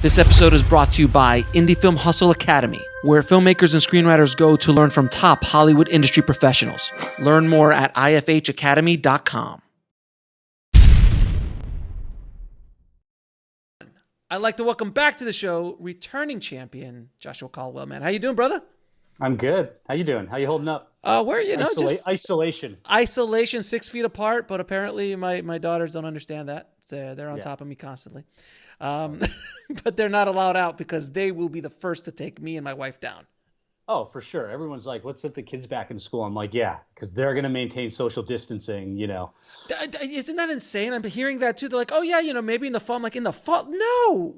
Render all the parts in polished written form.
This episode is brought to you by Indie Film Hustle Academy, where filmmakers and screenwriters go to learn from top Hollywood industry professionals. Learn more at ifhacademy.com. I'd like to welcome back to the show returning champion Joshua Caldwell. Man, how you doing, brother? I'm good. How you doing? How you holding up? Where just isolation. Isolation, 6 feet apart. But apparently, my daughters don't understand that. They're on top of me constantly. But they're not allowed out because they will be the first to take me and my wife down. Oh, for sure. Everyone's like, let's let the kids back in school. I'm like, yeah, because they're going to maintain social distancing, you know. Isn't that insane? I'm hearing that too. They're like, oh yeah, maybe in the fall. I'm like, in the fall? No.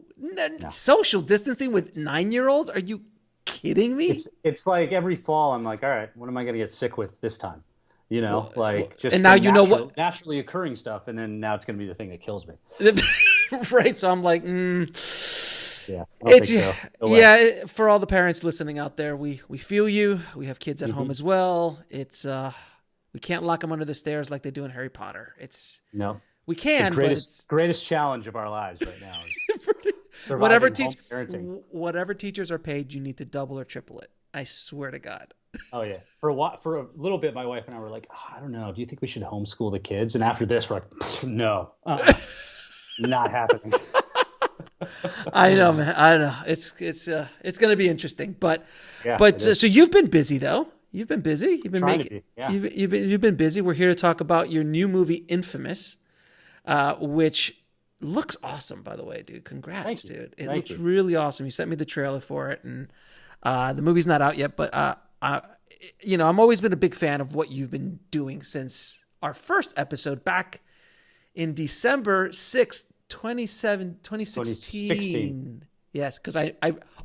Social distancing with 9-year-olds? Are you kidding me? It's like every fall I'm like, all right, what am I going to get sick with this time? You know, just and now you know what naturally occurring stuff, and then now it's going to be the thing that kills me. Right. So I'm like, yeah, yeah. For all the parents listening out there, we feel you. We have kids at home as well. It's we can't lock them under the stairs like they do in Harry Potter. We can. The greatest challenge of our lives right now is whatever teachers are paid, you need to double or triple it. I swear to God. Oh yeah. For a little bit, my wife and I were like, I don't know. Do you think we should homeschool the kids? And after this, we're like, no, not happening. I know, man. I know. It's going to be interesting, but so you've been busy though. You've been busy. You've been you've been busy. We're here to talk about your new movie, Infamous, which looks awesome, by the way, dude. Congrats, dude. It looks really awesome. You sent me the trailer for it, and the movie's not out yet, but I'm always been a big fan of what you've been doing since our first episode back in December 6th, 2016. Yes, because I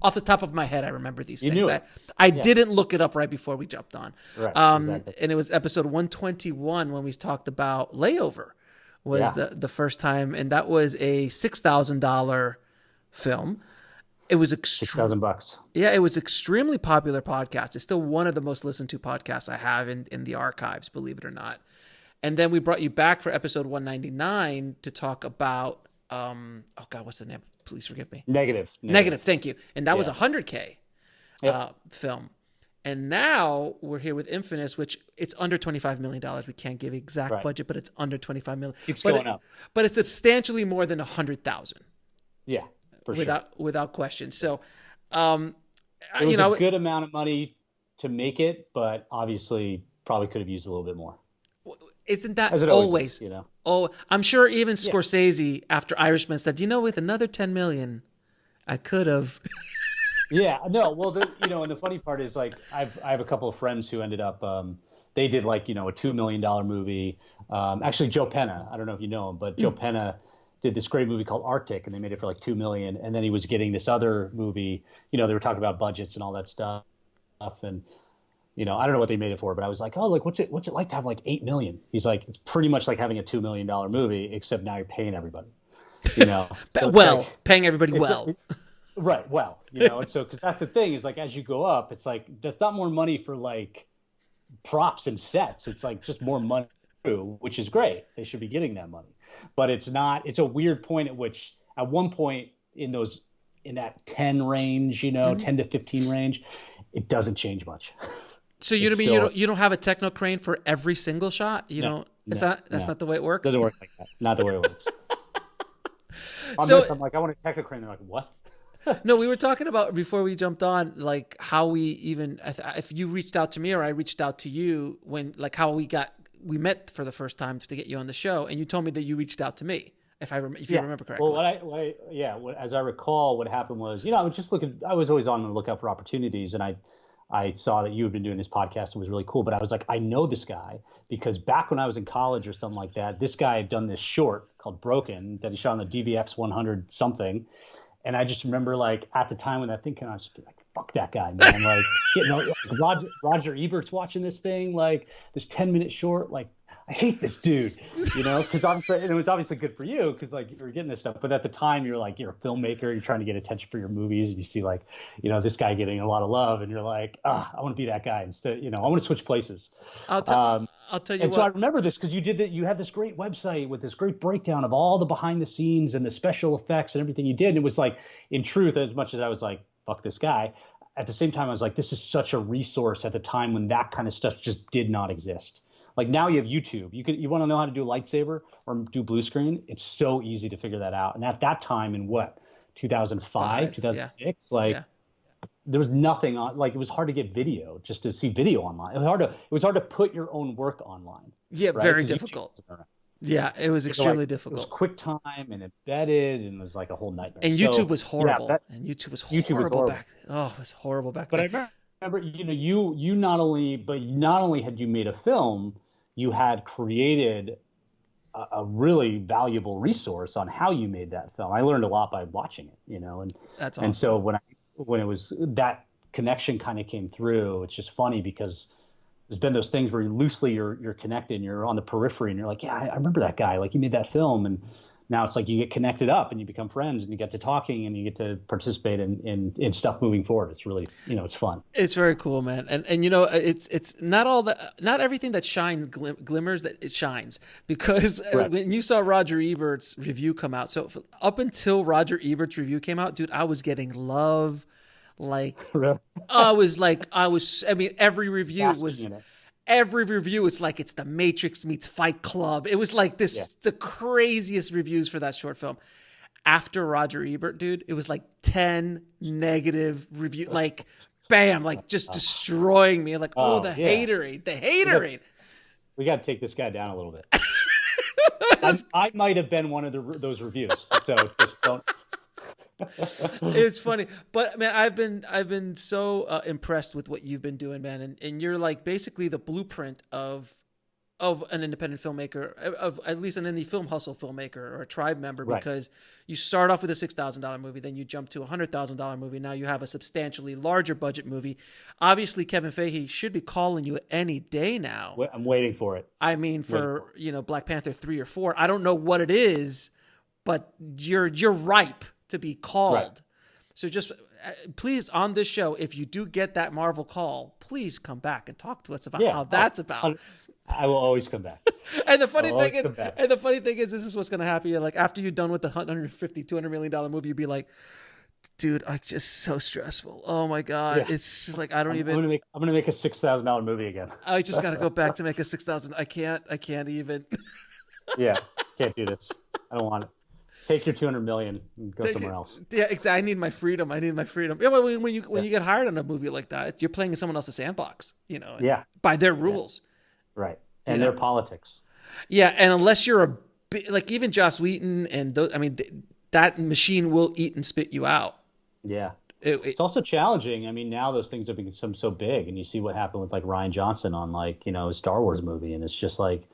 off the top of my head, I remember these things. Knew it. I didn't look it up right before we jumped on. Right, exactly. And it was episode 121 when we talked about Layover was the first time, and that was a $6,000 film. It was $6,000. Yeah, it was extremely popular podcast. It's still one of the most listened to podcasts I have in the archives, believe it or not. And then we brought you back for episode 199 to talk about what's the name? Please forgive me. Negative. Thank you. And that was a 100K film. And now we're here with Infamous, which it's under $25 million. We can't give exact budget, but it's under $25 million. Keeps going up. But it's substantially more than 100,000. Yeah. Without question. So, it was a good amount of money to make it, but obviously probably could have used a little bit more. Isn't that always is, Oh, I'm sure even Scorsese after Irishman said, with another 10 million, I could have. Yeah, no. Well, and the funny part is like I have a couple of friends who ended up they did like a $2 million movie. Actually, Joe Penna. I don't know if you know him, but Joe Penna did this great movie called Arctic, and they made it for like $2 million. And then he was getting this other movie. They were talking about budgets and all that stuff. And I don't know what they made it for, but I was like, oh, like what's it like to have like $8 million? He's like, it's pretty much like having a $2 million movie, except now you're paying everybody. So paying everybody well. Right. Well, and so because that's the thing is like as you go up, it's like that's not more money for like props and sets. It's like just more money, which is great. They should be getting that money. But it's not. It's a weird point at which, at one point in that 10 range, 10 to 15 range, it doesn't change much. So you don't have a techno crane for every single shot? That's not the way it works. Doesn't work like that. Not the way it works. I'm like, I want a techno crane. They're like, what? No, we were talking about before we jumped on, like how we even if you reached out to me or I reached out to you when like how we met for the first time to get you on the show, and you told me that you reached out to me, if you remember correctly. Well, as I recall, what happened was, I was always on the lookout for opportunities, and I saw that you had been doing this podcast. It was really cool, but I was like, I know this guy because back when I was in college or something like that, this guy had done this short called Broken that he shot on the DVX 100 something. And I just remember, like, at the time when that thing came out, I was just like, fuck that guy, man. Like, Roger Ebert's watching this thing, like, this 10-minute short. Like, I hate this dude, because obviously, and it was obviously good for you because like you were getting this stuff. But at the time, you're a filmmaker, you're trying to get attention for your movies, and you see this guy getting a lot of love, and you're like, I want to be that guy instead. I want to switch places. I'll tell you. And so I remember this because you had this great website with this great breakdown of all the behind the scenes and the special effects and everything you did. And it was like, in truth, as much as I was like, fuck this guy, at the same time, I was like, this is such a resource at the time when that kind of stuff just did not exist. Like now you have YouTube. You want to know how to do a lightsaber or do blue screen? It's so easy to figure that out. And at that time in 2005, 2006, there was nothing on, it was hard to get video, just to see video online. It was hard to put your own work online. Yeah, right? Very difficult. Yeah, it was extremely difficult. It was QuickTime and embedded, and it was like a whole nightmare. And YouTube was horrible. YouTube was horrible back. Oh, it was horrible back then. But I remember, you not only had you made a film, you had created a really valuable resource on how you made that film. I learned a lot by watching it, and that's awesome. And so when it was that connection kind of came through, it's just funny because there's been those things where you're connected and you're on the periphery and you're like, yeah, I remember that guy, like he made that film. And now it's like you get connected up and you become friends and you get to talking and you get to participate in stuff moving forward. It's really, it's fun. It's very cool, man. And it's not everything that shines glimmers that it shines, because right. When you saw Roger Ebert's review come out, so up until Roger Ebert's review came out, dude, I was getting love. Really? Every review was. Every review is like it's The Matrix meets Fight Club. It was like the craziest reviews for that short film. After Roger Ebert, dude, it was like 10 negative reviews. Like, bam, like just destroying me. Like, the haterade. We got to take this guy down a little bit. I might have been one of those reviews. So just don't. It's funny, but man, I've been so impressed with what you've been doing, man, and you're like basically the blueprint of an independent filmmaker, of at least an indie film hustle filmmaker or a tribe member, right. Because you start off with a $6,000 movie, then you jump to a $100,000 movie. Now you have a substantially larger budget movie. Obviously, Kevin Feige should be calling you any day now. I'm waiting for it. I mean, for Black Panther 3 or 4. I don't know what it is, but you're ripe to be called. Right. So just please, on this show, if you do get that Marvel call, please come back and talk to us about how that's about. I will always come back. And the funny thing is, this is what's going to happen. Like after you're done with the $200 million movie, you'd be like, dude, it's just so stressful. Oh my God. Yeah. It's just like, I'm going to make a $6,000 movie again. I just got to go back to make a $6,000. I can't even. Yeah. Can't do this. I don't want it. Take your $200 million and go somewhere else. Yeah, exactly. I need my freedom. Yeah, but when you get hired on a movie like that, you're playing in someone else's sandbox, by their rules. Right. And their politics. Yeah, and unless you're even Joss Whedon and those, that machine will eat and spit you out. Yeah. It's also challenging. I mean, now those things have become so big, and you see what happened with like Rian Johnson on a Star Wars movie, and it's just like,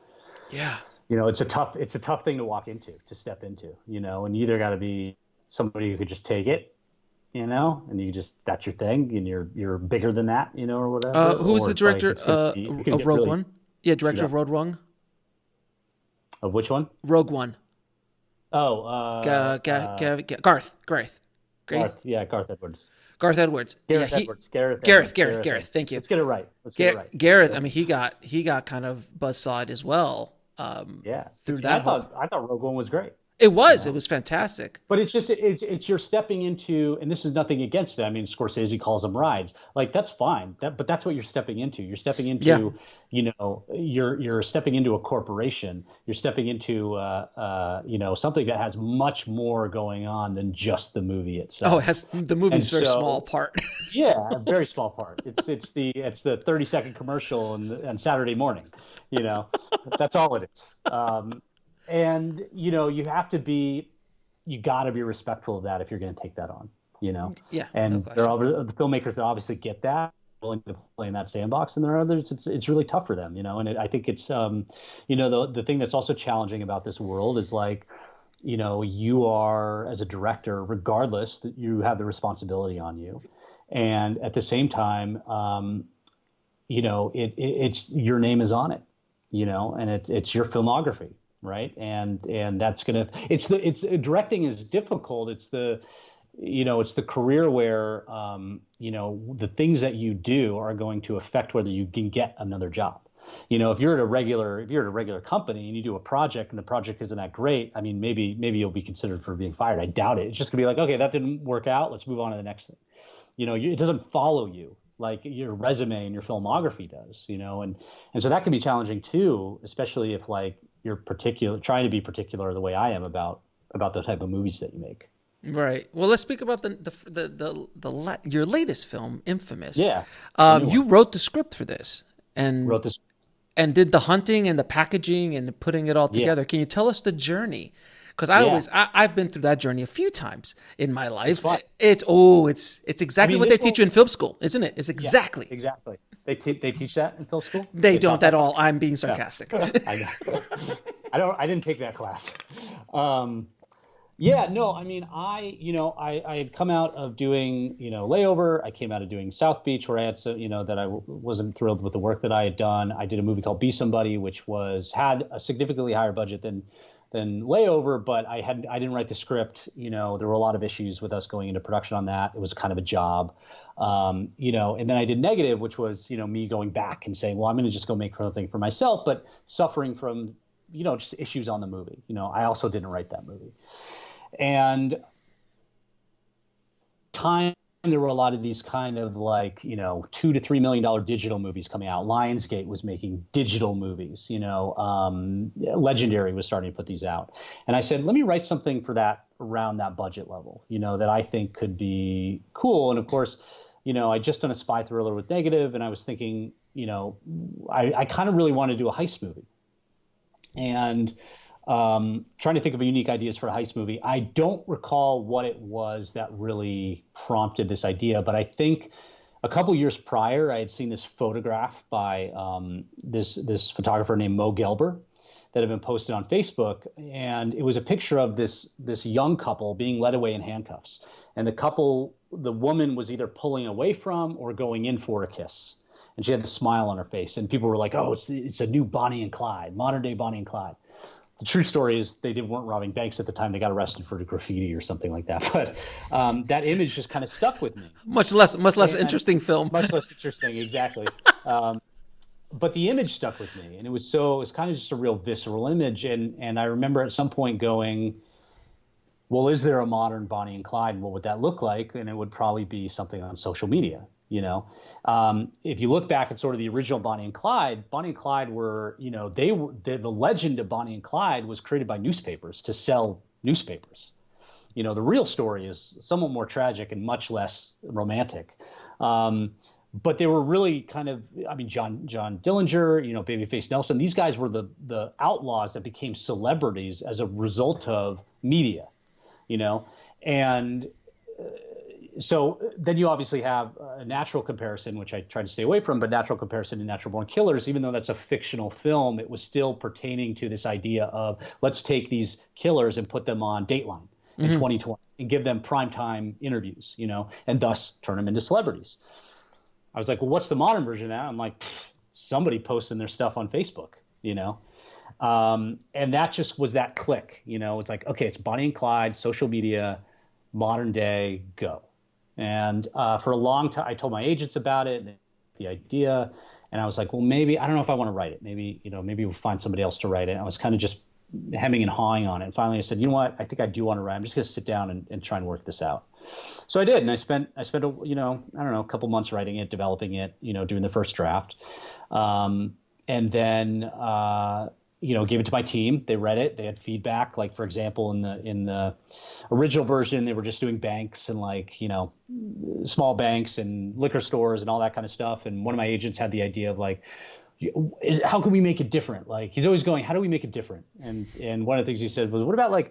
yeah. It's a tough thing to step into, and you either got to be somebody who could just take it, and you that's your thing, and you're bigger than that, or whatever. Who was the director of Rogue One? Yeah, director of Rogue One. Of which one? Rogue One. Oh, Garth. Yeah, Garth Edwards. Gareth Edwards. Gareth. Thank you. Let's get it right. Gareth. He got kind of buzzsawed as well. Through that. I thought Rogue One was great. It was. It was fantastic. But it's just it's you're stepping into, and this is nothing against it. I mean, Scorsese calls them rides. Like that's fine. But that's what you're stepping into. You're stepping into, you're stepping into a corporation. You're stepping into, something that has much more going on than just the movie itself. Oh, it has the movie's very small part. Yeah, a very small part. It's the 30-second commercial on Saturday morning. That's all it is. And you got to be respectful of that if you're going to take that on, Yeah. And there are the filmmakers that obviously get that, willing to play in that sandbox, and there are others it's really tough for them, And I think it's the thing that's also challenging about this world is like, you are as a director, regardless, that you have the responsibility on you, and at the same time, it's your name is on it. and it's your filmography, right? And that's it's directing is difficult. It's the career where the things that you do are going to affect whether you can get another job. If you're at a regular company and you do a project and the project isn't that great, I mean, maybe you'll be considered for being fired. I doubt it. It's just gonna be like, okay, that didn't work out. Let's move on to the next thing. It doesn't follow you like your resume and your filmography does. And so that can be challenging too, especially if like you're trying to be particular the way I am about the type of movies that you make. Right. Well, let's speak about your latest film, Infamous. Yeah. You wrote the script for this and wrote this. And did the hunting and the packaging and putting it all together. Yeah. Can you tell us the journey? Because I've been through that journey a few times in my life. It's exactly what they teach you in film school, isn't it? It's exactly. Yeah, exactly. They teach that in film school? They don't at all. I'm being sarcastic. I know. I didn't take that class. Yeah, no, I mean, I had come out of doing, Layover. I came out of doing South Beach, where I had, that I wasn't thrilled with the work that I had done. I did a movie called Be Somebody, which had a significantly higher budget than Layover, but I didn't write the script. There were a lot of issues with us going into production on that. It was kind of a job, and then I did Negative, which was, me going back and saying, well, I'm going to just go make something for myself, but suffering from, just issues on the movie. I also didn't write that movie. And there were a lot of these kind of like, $2 to $3 million digital movies coming out. Lionsgate was making digital movies, Legendary was starting to put these out. And I said, let me write something for that around that budget level, that I think could be cool. And of course, I just done a spy thriller with Negative, and I was thinking, I kind of really want to do a heist movie. And trying to think of unique ideas for a heist movie. I don't recall what it was that really prompted this idea, but I think a couple years prior, I had seen this photograph by this photographer named Mo Gelber that had been posted on Facebook, and it was a picture of this young couple being led away in handcuffs, and the woman was either pulling away from or going in for a kiss, and she had the smile on her face, and people were like, "Oh, it's a new Bonnie and Clyde, modern day Bonnie and Clyde." The true story is they weren't robbing banks at the time. They got arrested for graffiti or something like that. But that image just kind of stuck with me. Much less interesting film. Much less interesting, exactly. But the image stuck with me, and it was kind of just a real visceral image. And I remember at some point going, well, is there a modern Bonnie and Clyde? And what would that look like? And it would probably be something on social media. If you look back at sort of the original Bonnie and Clyde were, the legend of Bonnie and Clyde was created by newspapers to sell newspapers. The real story is somewhat more tragic and much less romantic. But they were really kind of, John Dillinger, Babyface Nelson, these guys were the outlaws that became celebrities as a result of media, and so then you obviously have a natural comparison, which I try to stay away from, but natural comparison to Natural Born Killers, even though that's a fictional film, it was still pertaining to this idea of let's take these killers and put them on Dateline in 2020 and give them primetime interviews, and thus turn them into celebrities. I was like, well, what's the modern version of that? I'm like, somebody posting their stuff on Facebook, and that just was that click, it's like, okay, it's Bonnie and Clyde, social media, modern day, go. And for a long time, I told my agents about it, the idea, and I was like, well, maybe, I don't know if I want to write it. Maybe we'll find somebody else to write it. And I was kind of just hemming and hawing on it. And finally I said, you know what, I think I do want to write. I'm just going to sit down and try and work this out. So I did. And I spent a couple months writing it, developing it, doing the first draft. And then, gave it to my team. They read it. They had feedback. Like, for example, in the original version, they were just doing banks and small banks and liquor stores and all that kind of stuff. And one of my agents had the idea of how can we make it different? Like, he's always going, how do we make it different? And one of the things he said was, what about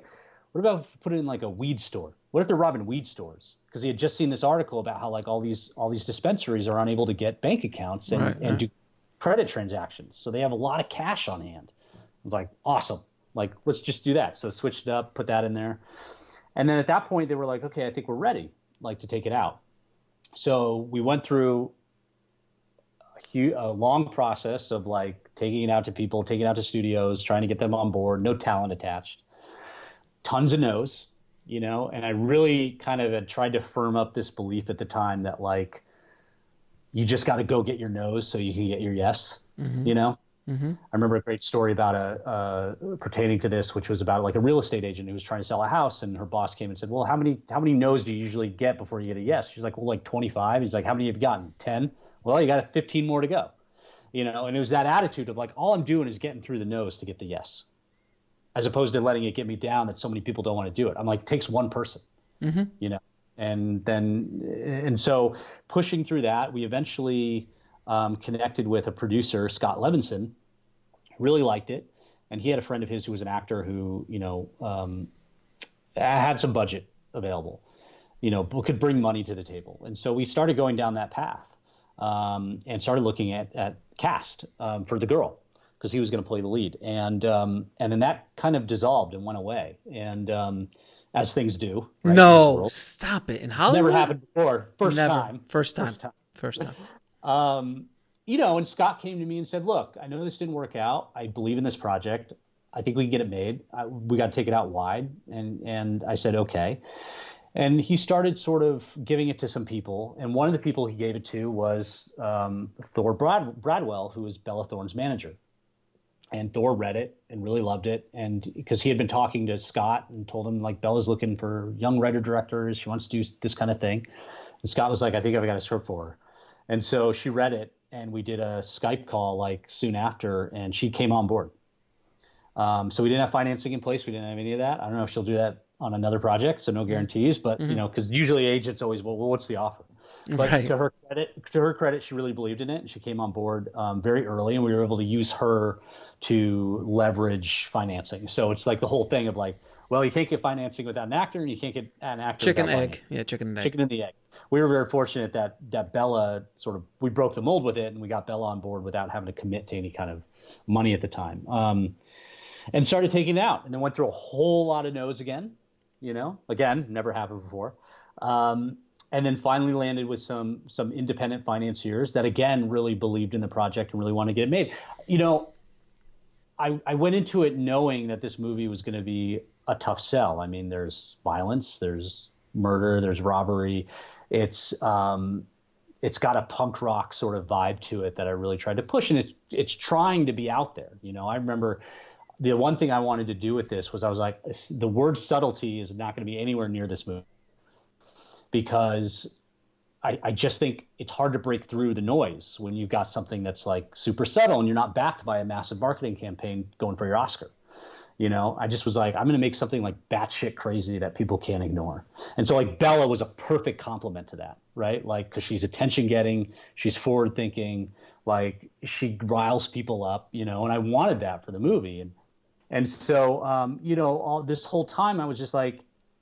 putting in like a weed store? What if they're robbing weed stores? Because he had just seen this article about how all these dispensaries are unable to get bank accounts and do credit transactions. So they have a lot of cash on hand. I was like, awesome. Like, let's just do that. So switched it up, put that in there. And then at that point, they were like, okay, I think we're ready, to take it out. So we went through a a long process of like taking it out to people, taking it out to studios, trying to get them on board, no talent attached, tons of no's, and I really kind of had tried to firm up this belief at the time that like, you just got to go get your no's so you can get your yes, I remember a great story about pertaining to this, which was about like a real estate agent who was trying to sell a house, and her boss came and said, well, how many no's do you usually get before you get a yes? She's like, well, like 25. He's like, how many have you gotten? 10? Well, you got 15 more to go, and it was that attitude of like, all I'm doing is getting through the no's to get the yes, as opposed to letting it get me down that so many people don't want to do it. I'm like, it takes one person, and so pushing through that, we eventually connected with a producer, Scott Levinson, really liked it. And he had a friend of his who was an actor who, had some budget available, but could bring money to the table. And so we started going down that path and started looking at cast for the girl, because he was going to play the lead. And then that kind of dissolved and went away. And as things do. Right, no, stop it. In Hollywood? Never happened before. First time. And Scott came to me and said, look, I know this didn't work out. I believe in this project. I think we can get it made. We got to take it out wide. And I said, okay. And he started sort of giving it to some people. And one of the people he gave it to was Thor Bradwell, who was Bella Thorne's manager. And Thor read it and really loved it. And because he had been talking to Scott and told him, like, Bella's looking for young writer-directors. She wants to do this kind of thing. And Scott was like, I think I've got a script for her. And so she read it, and we did a Skype call like soon after, and she came on board. So we didn't have financing in place. We didn't have any of that. I don't know if she'll do that on another project, so no guarantees. But because usually agents always, well, what's the offer? But right. to her credit, she really believed in it, and she came on board very early, and we were able to use her to leverage financing. So it's like the whole thing of like, well, you can't get financing without an actor, and you can't get an actor chicken without egg. Yeah, chicken and egg. Chicken and the egg. We were very fortunate that Bella we broke the mold with it, and we got Bella on board without having to commit to any kind of money at the time, and started taking it out, and then went through a whole lot of no's again, again, never happened before. And then finally landed with some independent financiers that, again, really believed in the project and really wanted to get it made. I went into it knowing that this movie was going to be a tough sell. I mean, there's violence, there's murder, there's robbery. It's got a punk rock sort of vibe to it that I really tried to push, and it's trying to be out there. I remember the one thing I wanted to do with this was I was like, the word subtlety is not going to be anywhere near this movie, because I just think it's hard to break through the noise when you've got something that's like super subtle and you're not backed by a massive marketing campaign going for your Oscar. I just was like, I'm going to make something like batshit crazy that people can't ignore. And so like Bella was a perfect complement to that, right? Like, because she's attention getting, she's forward thinking, like she riles people up, and I wanted that for the movie. And so, all this whole time I was just like,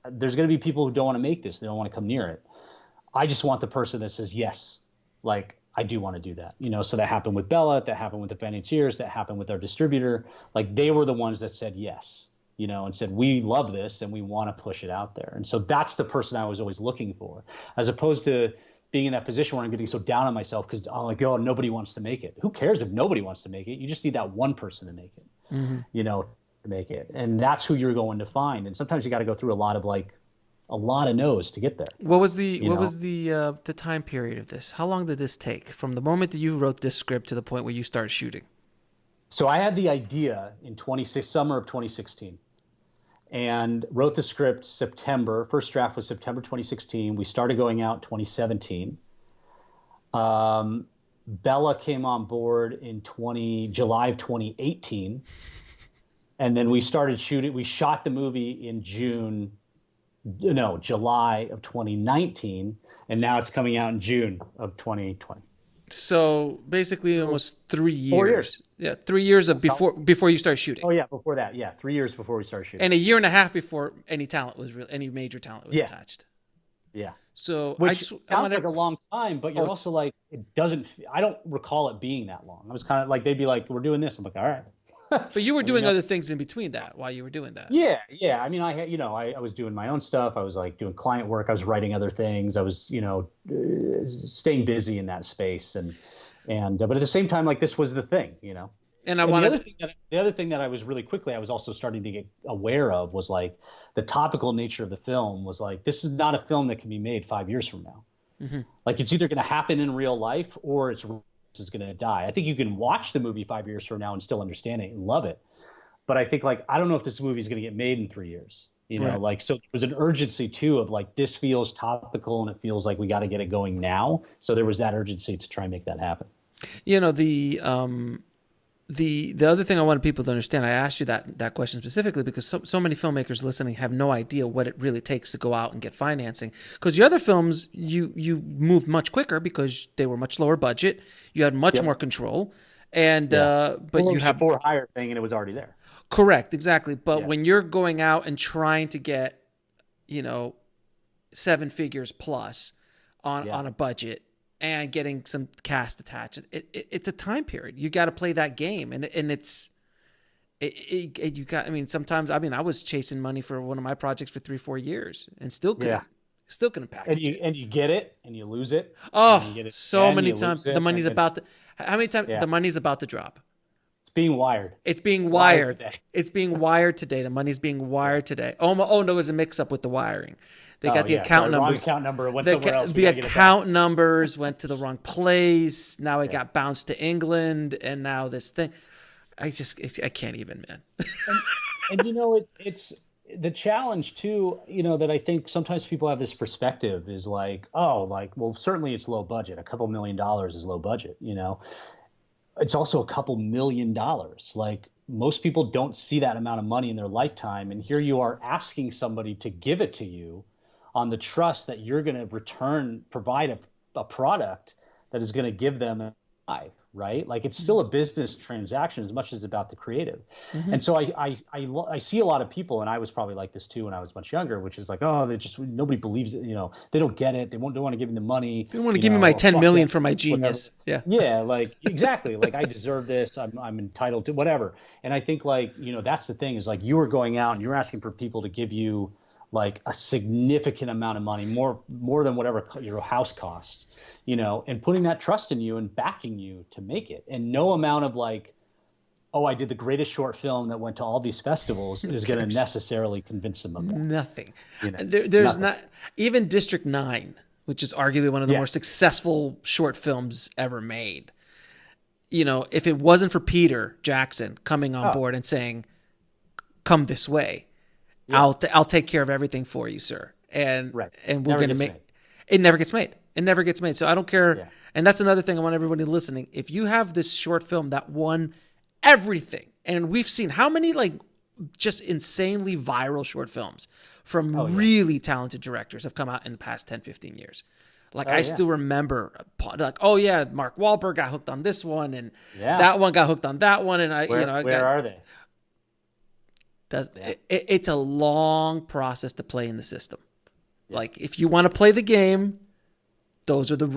there's going to be people who don't want to make this. They don't want to come near it. I just want the person that says, yes, like I do want to do that. So that happened with Bella, that happened with the financiers, that happened with our distributor. Like they were the ones that said yes, and said, we love this and we want to push it out there. And so that's the person I was always looking for, as opposed to being in that position where I'm getting so down on myself because I'm like, oh, nobody wants to make it. Who cares if nobody wants to make it? You just need that one person to make it, to make it. And that's who you're going to find. And sometimes you got to go through a lot of no's to get there. What was the time period of this? How long did this take from the moment that you wrote this script to the point where you started shooting? So I had the idea in summer of 2016 and wrote the script September. First draft was September 2016. We started going out 2017. Bella came on board in July of 2018. And then we started shooting. We shot the movie in July of 2019, and now it's coming out in June of 2020. So basically almost 3 years. 4 years. Yeah, 3 years of before you start shooting. Oh yeah, before that. Yeah, 3 years before we started shooting. And a year and a half before any major talent was attached. Yeah. So Which sounds like a long time, but you're also like, I don't recall it being that long. I was kind of like, they'd be like, we're doing this. I'm like, all right. But you were doing other things in between that while you were doing that. Yeah. I mean, I was doing my own stuff. I was like doing client work. I was writing other things. I was, staying busy in that space. but at the same time, like this was the thing, And the other thing that I was really quickly, I was also starting to get aware of was like the topical nature of the film was like, this is not a film that can be made 5 years from now. Mm-hmm. Like it's either going to happen in real life or it's going to die. I think you can watch the movie 5 years from now and still understand it and love it. But I think like, I don't know if this movie is going to get made in 3 years, right. Like, so there was an urgency too of like, this feels topical and it feels like we got to get it going now. So there was that urgency to try and make that happen. The other thing I wanted people to understand, I asked you that question specifically because so many filmmakers listening have no idea what it really takes to go out and get financing. Because your other films, you moved much quicker because they were much lower budget. You had much more control, and but you have a higher thing, and it was already there. Correct, exactly. But when you're going out and trying to get, 7 figures plus on a budget. And getting some cast attached, it's a time period. You got to play that game, and you got. I mean, sometimes I was chasing money for one of my projects for 3-4 years, and still couldn't package it. And you get it, and you lose it. Oh, so many times the money's about to. How many times the money's about to drop? It's being wired. It's being wired. It's being wired today. The money's being wired today. Oh, there was a mix-up with the wiring. They got the account numbers. Wrong account number went somewhere else. The account numbers went to the wrong place. Now it got bounced to England, and now this thing. I can't even, man. and it's the challenge too. That I think sometimes people have this perspective is like, well, certainly it's low budget. $2 million is low budget. It's also $2 million. Like most people don't see that amount of money in their lifetime, and here you are asking somebody to give it to you on the trust that you're going to provide a product that is going to give them an eye, right? Like it's still a business transaction as much as about the creative. Mm-hmm. And so I see a lot of people, and I was probably like this too when I was much younger, which is like, nobody believes it, they don't get it. They don't want to give me the money. They don't want to give me my 10 million for my genius. Whatever. Yeah, like exactly. Like I deserve this. I'm entitled to whatever. And I think like, that's the thing is like you were going out and you're asking for people to give you like a significant amount of money, more than whatever your house costs, and putting that trust in you and backing you to make it. And no amount of like, I did the greatest short film that went to all these festivals is going to necessarily convince them of that. Nothing. There's nothing. Not even District 9, which is arguably one of the more successful short films ever made. If it wasn't for Peter Jackson coming on board and saying, "Come this way. Yeah. I'll take care of everything for you, sir." And we're going to make it. Never gets made. It never gets made. So I don't care. Yeah. And that's another thing I want everybody listening. If you have this short film that won everything, and we've seen how many like just insanely viral short films from really talented directors have come out in the past 10, 15 years. Like I still remember like, Mark Wahlberg got hooked on this one, and that one got hooked on that one. And where are they? It's a long process to play in the system. Yeah. Like if you want to play the game, those are the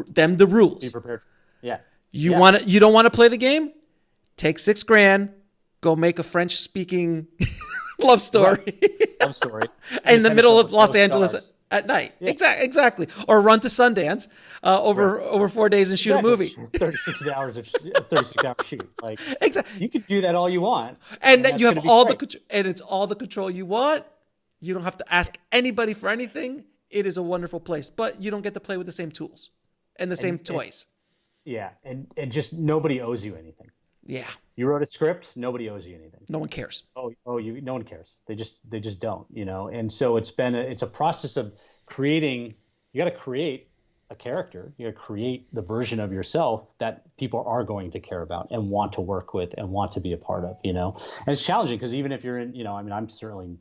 rules. Be prepared. Yeah. You don't want to play the game? Take $6,000, go make a French speaking love story. Love story. In the middle of Los Angeles at night. Yeah. Exactly. Or run to Sundance over 4 days and shoot a movie. 36 hour shoot. Like exactly. You can do that all you want. And that you have all the control, and it's all the control you want. You don't have to ask anybody for anything. It is a wonderful place, but you don't get to play with the same tools and the same toys. And just nobody owes you anything. Yeah. You wrote a script, nobody owes you anything. No one cares. No one cares. They just don't, And so it's a process of creating. You got to create a character. You got to create the version of yourself that people are going to care about and want to work with and want to be a part of, And it's challenging because even if you're in, I'm certainly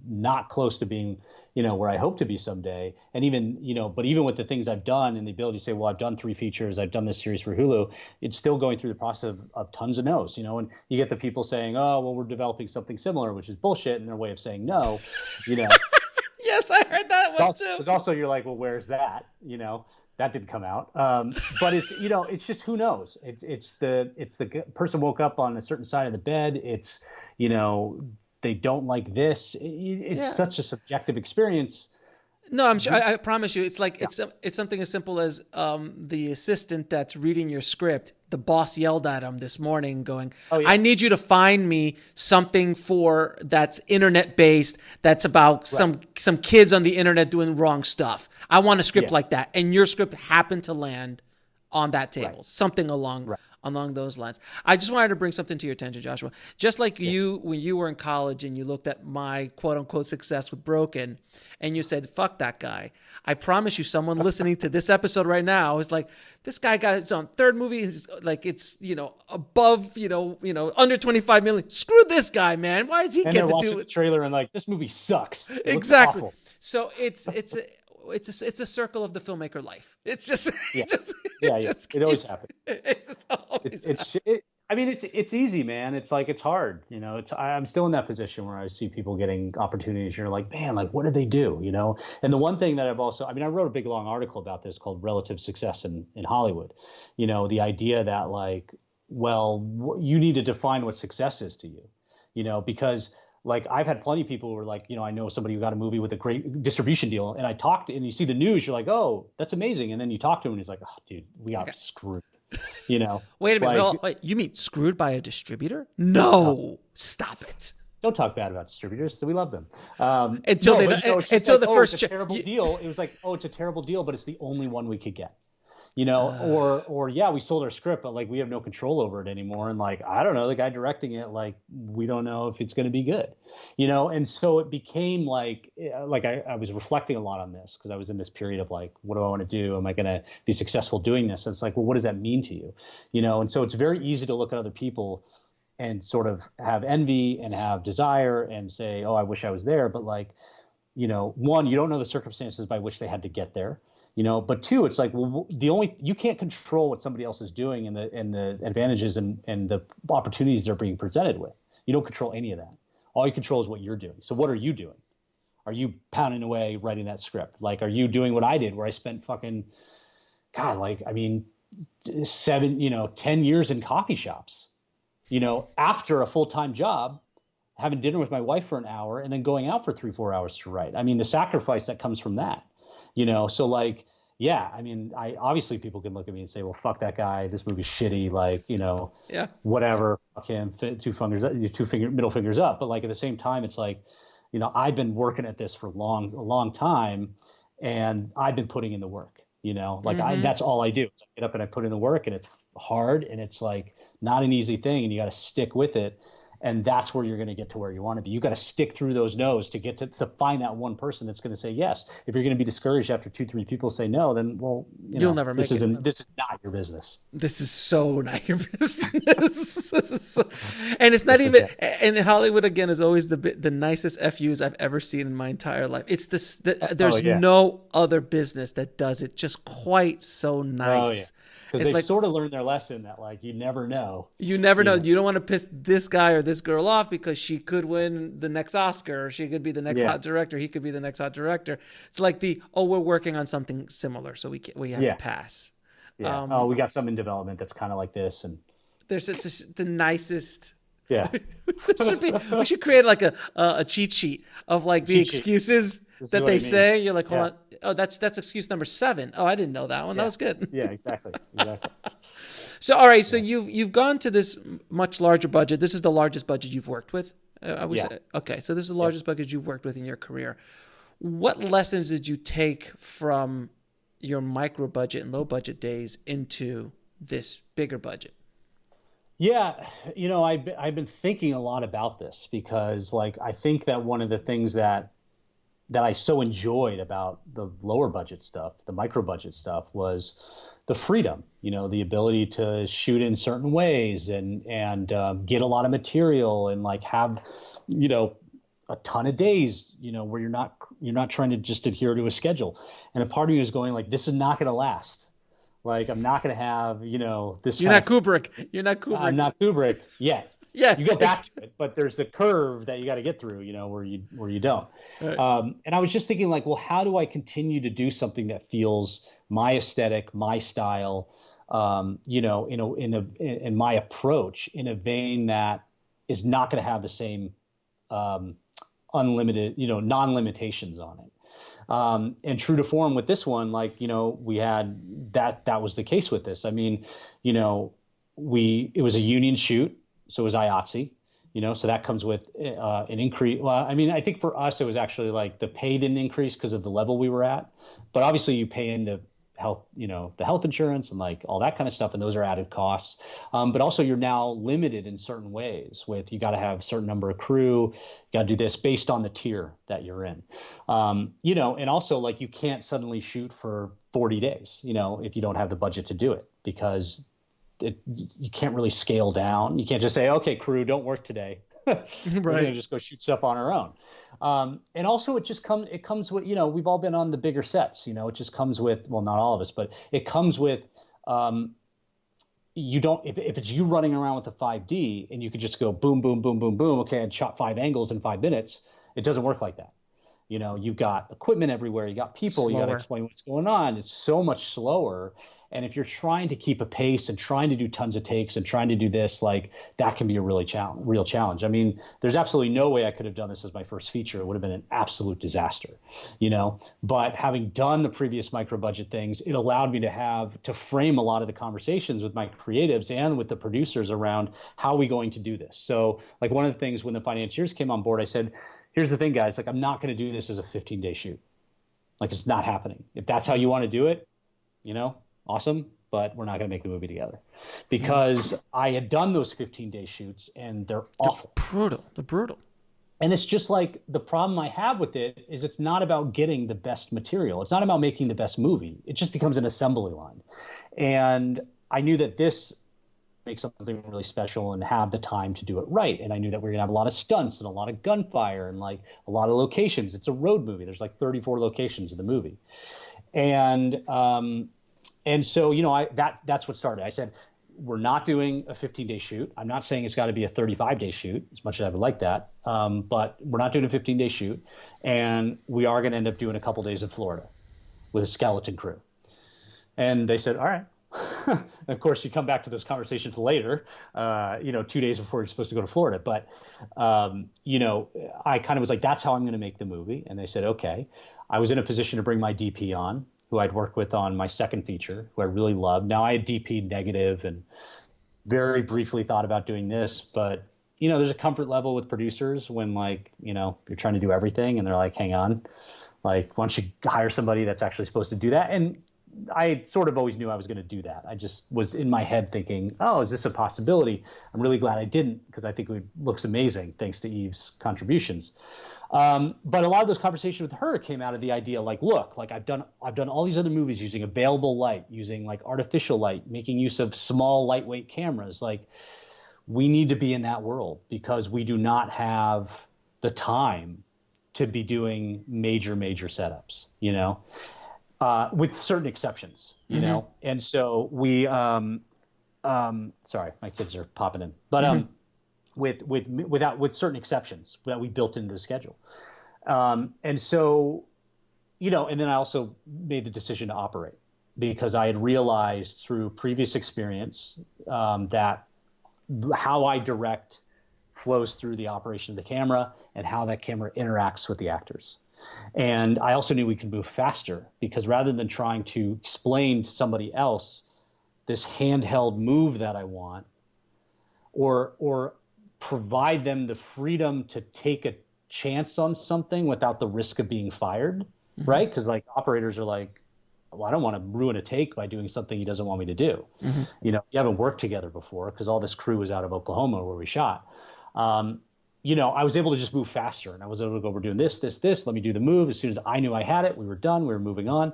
not close to being, where I hope to be someday. And even, but even with the things I've done and the ability to say, well, I've done 3 features, I've done this series for Hulu, it's still going through the process of tons of no's, and you get the people saying, oh, well, we're developing something similar, which is bullshit in their way of saying no, Yes, I heard that one too. Because also you're like, well, where's that? That didn't come out. But it's, it's just, who knows? It's the person woke up on a certain side of the bed. It's, they don't like this. It's such a subjective experience. No, I'm sure. I promise you, it's like it's something as simple as the assistant that's reading your script the boss yelled at him this morning going, oh, yeah. I need you to find me something that's internet based, that's about some kids on the internet doing wrong stuff. I want a script like that. And your script happened to land on that table, something along those lines. I just wanted to bring something to your attention, Joshua. Just like you, when you were in college and you looked at my quote unquote success with Broken and you said, fuck that guy. I promise you, someone listening to this episode right now is like, this guy got his own third movie. Like it's, above, under 25 million. Screw this guy, man. Why does he get to do it? The trailer and like, this movie sucks. Exactly. Awful. So it's a circle of the filmmaker life. It's just, it always happens. It's easy, man. It's like, it's hard, I'm still in that position where I see people getting opportunities. You're like, man, like, what did they do? And the one thing that I wrote a big, long article about this called Relative Success in Hollywood. The idea that like, well, you need to define what success is to you, because like I've had plenty of people who are like, I know somebody who got a movie with a great distribution deal, and I talked, and you see the news, you're like, oh, that's amazing, and then you talk to him, and he's like, oh, dude, we got screwed. Wait a minute, wait, you mean screwed by a distributor? No, stop it. Don't talk bad about distributors. We love them. Until the first it's a terrible deal. It was like, oh, it's a terrible deal, but it's the only one we could get. Or we sold our script, but like we have no control over it anymore. And like, I don't know, the guy directing it, like we don't know if it's going to be good, And so it became like I was reflecting a lot on this because I was in this period of like, what do I want to do? Am I going to be successful doing this? And it's like, well, what does that mean to you? And so it's very easy to look at other people and sort of have envy and have desire and say, oh, I wish I was there. But like, one, you don't know the circumstances by which they had to get there. But two, it's like, well, you can't control what somebody else is doing and the advantages and the opportunities they're being presented with. You don't control any of that. All you control is what you're doing. So what are you doing? Are you pounding away writing that script? Like, are you doing what I did where I spent 10 years in coffee shops, after a full-time job, having dinner with my wife for an hour and then going out for 3-4 hours to write. I mean, the sacrifice that comes from that. So like, I obviously people can look at me and say, well, fuck that guy. This movie's shitty. Like, whatever, fuck him, middle fingers up. But like, at the same time, it's like, I've been working at this for a long time and I've been putting in the work, that's all I do. I get up and I put in the work and it's hard and it's like not an easy thing and you got to stick with it. And that's where you're going to get to where you want to be. You got to stick through those no's to get to find that one person that's going to say yes. If you're going to be discouraged after 2-3 people say no, then you'll never make it. This is not your business. This is so not your business. And it's not even. And Hollywood again is always the nicest FUs I've ever seen in my entire life. It's this. There's no other business that does it just quite so nice. Oh, yeah. Because they sort of learned their lesson that like you never know. You never know. You don't want to piss this guy or this girl off because she could win the next Oscar or she could be the next hot director. He could be the next hot director. It's like we're working on something similar, so we have to pass. Yeah. We got some in development that's kind of like this, and it's the nicest. Yeah. we should create like a cheat sheet of like the excuses that they say. You're like, hold on. Oh, that's excuse number 7. Oh, I didn't know that one. That was good. Yeah, exactly. So, all right. So you've gone to this much larger budget. This is the largest budget you've worked with. Okay. So this is the largest budget you've worked with in your career. What lessons did you take from your micro budget and low budget days into this bigger budget? Yeah, I've been thinking a lot about this because, like, I think that one of the things that I so enjoyed about the lower budget stuff, the micro budget stuff, was the freedom. The ability to shoot in certain ways and get a lot of material and like have, a ton of days, where you're not trying to just adhere to a schedule. And a part of me was going like, this is not going to last. Like, I'm not going to have, this. You're not Kubrick. You're not Kubrick. I'm not Kubrick yet. Yeah. You go back to it, but there's the curve that you got to get through, where you don't. Right. And I was just thinking like, well, how do I continue to do something that feels my aesthetic, my style, in my approach in a vein that is not going to have the same unlimited, non-limitations on it. And true to form with this one, like, we had that was the case with this. I mean, it was a union shoot, so it was IATSE, so that comes with an increase. Well, I mean, I think for us, it was actually like the pay didn't increase because of the level we were at, but obviously you pay into health, the health insurance and like all that kind of stuff. And those are added costs. But also you're now limited in certain ways with, you got to have a certain number of crew, you got to do this based on the tier that you're in. And also like you can't suddenly shoot for 40 days, if you don't have the budget to do it, because you can't really scale down. You can't just say, okay, crew, don't work today. We're going to just go shoot stuff on our own. And also it comes with, we've all been on the bigger sets, it just comes with, well, not all of us, but it comes with, if it's you running around with a 5D and you could just go boom, boom, boom, boom, boom. Okay. I shot 5 angles in 5 minutes. It doesn't work like that. You've got equipment everywhere. You got people, slower. You got to explain what's going on. It's so much slower. And if you're trying to keep a pace and trying to do tons of takes and trying to do this, like that can be a real challenge. I mean, there's absolutely no way I could have done this as my first feature. It would have been an absolute disaster, but having done the previous micro budget things, it allowed me to frame a lot of the conversations with my creatives and with the producers around how are we going to do this. So like one of the things when the financiers came on board, I said, here's the thing, guys, like I'm not going to do this as a 15-day shoot. Like it's not happening. If that's how you want to do it, awesome, but we're not going to make the movie together, because I had done those 15-day shoots and they're awful. They're brutal. And it's just like the problem I have with it is it's not about getting the best material. It's not about making the best movie. It just becomes an assembly line. And I knew that this makes something really special and have the time to do it right. And I knew that we were going to have a lot of stunts and a lot of gunfire and like a lot of locations. It's a road movie. There's like 34 locations in the movie. And so, that's what started. I said, we're not doing a 15-day shoot. I'm not saying it's got to be a 35-day shoot, as much as I would like that. But we're not doing a 15-day shoot. And we are going to end up doing a couple days in Florida with a skeleton crew. And they said, all right. Of course, you come back to those conversations later, 2 days before you're supposed to go to Florida. But, I kind of was like, that's how I'm going to make the movie. And they said, okay. I was in a position to bring my DP on, who I'd worked with on my second feature, who I really loved. Now I had DP negative and very briefly thought about doing this, but there's a comfort level with producers when you're trying to do everything and they're like, hang on, like why don't you hire somebody that's actually supposed to do that? And I sort of always knew I was going to do that. I just was in my head thinking, oh, is this a possibility? I'm really glad I didn't, because I think it looks amazing thanks to Eve's contributions. But a lot of those conversations with her came out of the idea, like, look, like I've done all these other movies using available light, using like artificial light, making use of small, lightweight cameras. Like we need to be in that world because we do not have the time to be doing major setups, with certain exceptions, And so we, sorry, my kids are popping in, but, with certain exceptions that we built into the schedule. And so, and then I also made the decision to operate because I had realized through previous experience that how I direct flows through the operation of the camera and how that camera interacts with the actors. And I also knew we could move faster because rather than trying to explain to somebody else this handheld move that I want, or provide them the freedom to take a chance on something without the risk of being fired, right? Because like operators are like, well, I don't want to ruin a take by doing something he doesn't want me to do. You haven't worked together before because all this crew was out of Oklahoma where we shot. I was able to just move faster and I was able to go, we're doing this, let me do the move. As soon as I knew I had it, we were done, we were moving on.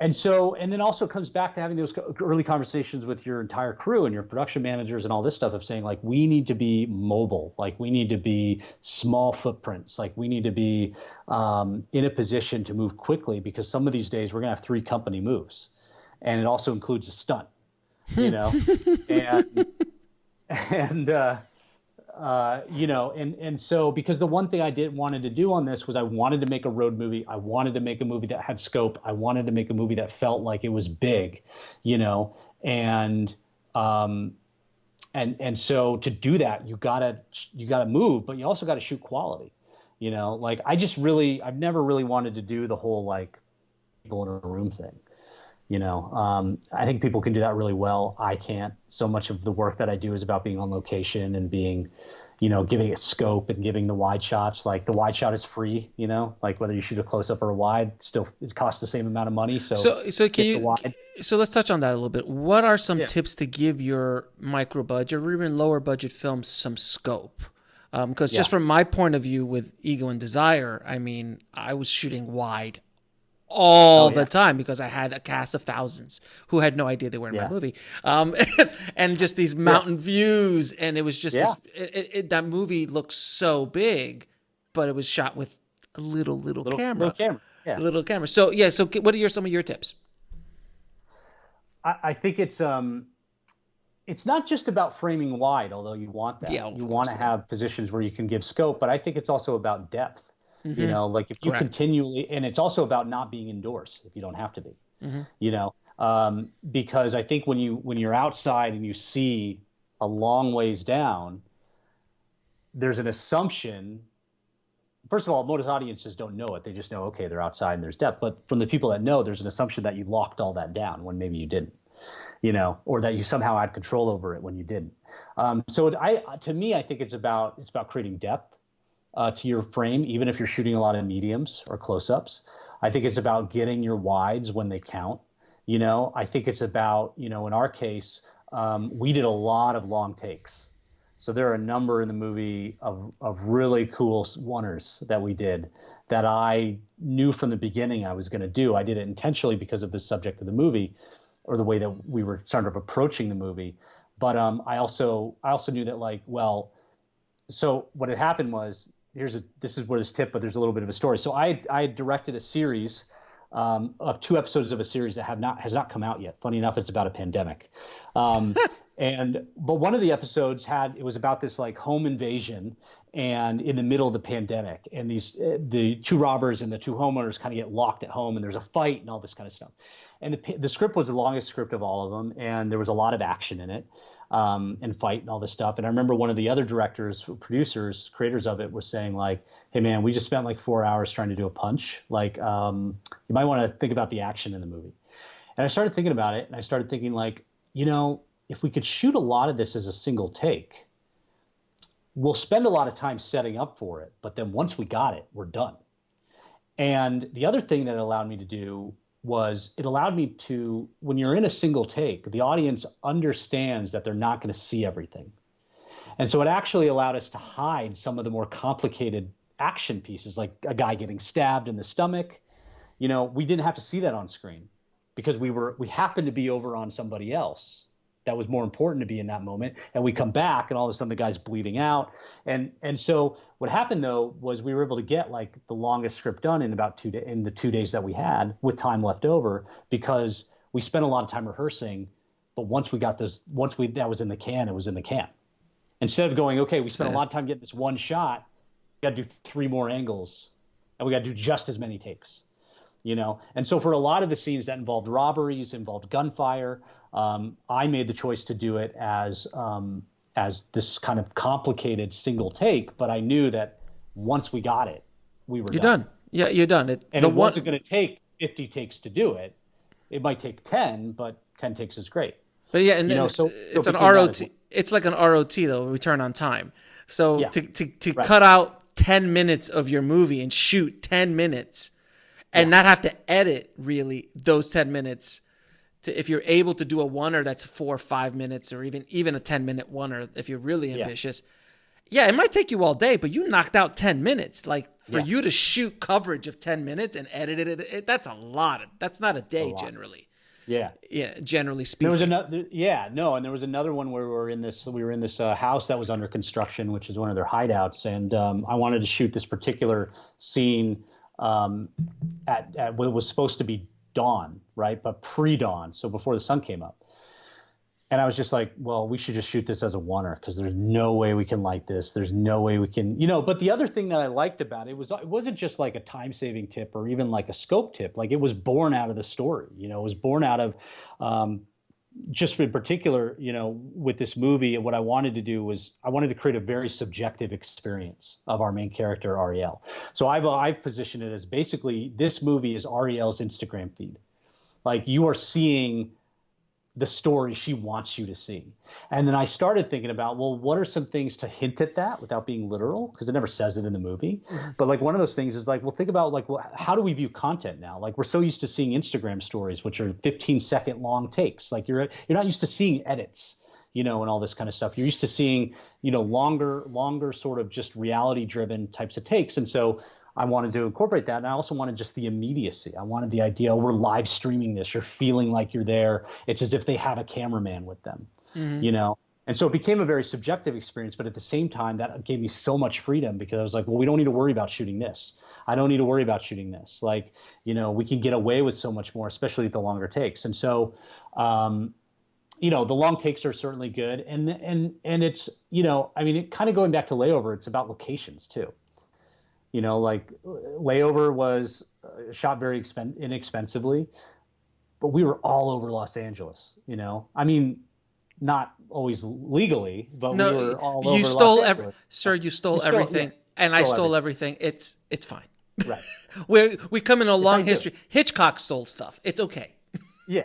And then also comes back to having those early conversations with your entire crew and your production managers and all this stuff of saying like, we need to be mobile. Like we need to be small footprints. Like we need to be in a position to move quickly because some of these days we're going to have 3 company moves and it also includes a stunt, and so because the one thing I wanted to do on this was I wanted to make a road movie. I wanted to make a movie that had scope. I wanted to make a movie that felt like it was big, and so to do that, you gotta move, but you also gotta shoot quality, like I've never really wanted to do the whole like people in a room thing. I think people can do that really well. I can't. So much of the work that I do is about being on location and being, giving it scope and giving the wide shots. Like the wide shot is free, like whether you shoot a close up or a wide, still it costs the same amount of money. So can you? So let's touch on that a little bit. What are some tips to give your micro budget or even lower budget films some scope? Because just from my point of view with Ego and Desire, I mean, I was shooting wide all the time because I had a cast of thousands who had no idea they were in my movie. And just these mountain views. And it was just that movie looks so big, but it was shot with a little camera. Little camera. So, so what are some of your tips? I think it's not just about framing wide, although you want that. You want to have positions where you can give scope, but I think it's also about depth. Like if you continually, and it's also about not being indoors if you don't have to be, because I think when you're outside and you see a long ways down, there's an assumption. First of all, most audiences don't know it. They just know, okay, they're outside and there's depth. But from the people that know, there's an assumption that you locked all that down when maybe you didn't, or that you somehow had control over it when you didn't. So to me, I think it's about creating depth to your frame, even if you're shooting a lot of mediums or close-ups. I think it's about getting your wides when they count. I think it's about, in our case, we did a lot of long takes. So there are a number in the movie of really cool oneers that we did that I knew from the beginning I was going to do. I did it intentionally because of the subject of the movie or the way that we were sort of approaching the movie. But I also knew that so what had happened was, this is where this tip, but there's a little bit of a story. So I directed a series of 2 episodes of a series that has not come out yet. Funny enough, it's about a pandemic. But one of the episodes it was about this home invasion and in the middle of the pandemic, and the 2 robbers and the 2 homeowners kind of get locked at home and there's a fight and all this kind of stuff. And the script was the longest script of all of them. And there was a lot of action in it. And fight and all this stuff. And I remember one of the other directors, producers, creators of it was saying hey man, we just spent 4 hours trying to do a punch. You might want to think about the action in the movie. And I started thinking about it and I started thinking if we could shoot a lot of this as a single take, we'll spend a lot of time setting up for it. But then once we got it, we're done. And the other thing that it allowed me to do was it allowed me to, when you're in a single take, the audience understands that they're not going to see everything. And so it actually allowed us to hide some of the more complicated action pieces, like a guy getting stabbed in the stomach. We didn't have to see that on screen because we happened to be over on somebody else that was more important to be in that moment. And we come back and all of a sudden the guy's bleeding out. And so what happened though was we were able to get the longest script done in about in the 2 days that we had with time left over, because we spent a lot of time rehearsing. But once that was in the can, it was in the can. Instead of going, okay, we spent a lot of time getting this one shot, we got to do 3 more angles and we got to do just as many takes, And so for a lot of the scenes that involved robberies, involved gunfire, I made the choice to do it as this kind of complicated single take, but I knew that once we got it, you're done. Yeah, you're done. It wasn't going to take 50 takes to do it. It might take 10, but 10 takes is great. But yeah, and it's an ROT. It's like an ROT though, return on time. So to cut out 10 minutes of your movie and shoot 10 minutes and not have to edit really those 10 minutes. If you're able to do a oneer that's 4 or 5 minutes, or even a 10-minute oneer, if you're really ambitious, it might take you all day, but you knocked out 10 minutes. For you to shoot coverage of 10 minutes and edit it, that's a lot. That's not a day generally. Yeah, generally speaking. There was and there was another one where we were in this house that was under construction, which is one of their hideouts, and I wanted to shoot this particular scene at what was supposed to be dawn, right? But pre-dawn, so before the sun came up. And I was just like, well, we should just shoot this as a oneer because there's no way we can light this. There's no way we can, but the other thing that I liked about it wasn't just a time-saving tip or even a scope tip. It was born out of the story, it was born out of just in particular, with this movie, what I wanted to do was I wanted to create a very subjective experience of our main character, Ariel. So I've positioned it as basically this movie is Ariel's Instagram feed. Like you are seeing the story she wants you to see. And then I started thinking about, well, what are some things to hint at that without being literal? Because it never says it in the movie. But like one of those things is like, well, think about like, well, how do we view content now? Like we're so used to seeing Instagram stories, which are 15-second long takes. Like you're not used to seeing edits, and all this kind of stuff. You're used to seeing, longer sort of just reality driven types of takes. And so I wanted to incorporate that. And I also wanted just the immediacy. I wanted the idea, we're live streaming this. You're feeling like you're there. It's as if they have a cameraman with them, And so it became a very subjective experience. But at the same time, that gave me so much freedom because I was like, well, we don't need to worry about shooting this. I don't need to worry about shooting this. Like, we can get away with so much more, especially at the longer takes. And so, the long takes are certainly good. And it's, it kind of going back to Layover, it's about locations too. Like Layover was shot very inexpensively, but we were all over Los Angeles, not always legally, but we were all over Los Angeles. Sir, you stole everything, and I stole everything. It's fine. Right. we come in a long history. Hitchcock stole stuff. It's okay. Yeah.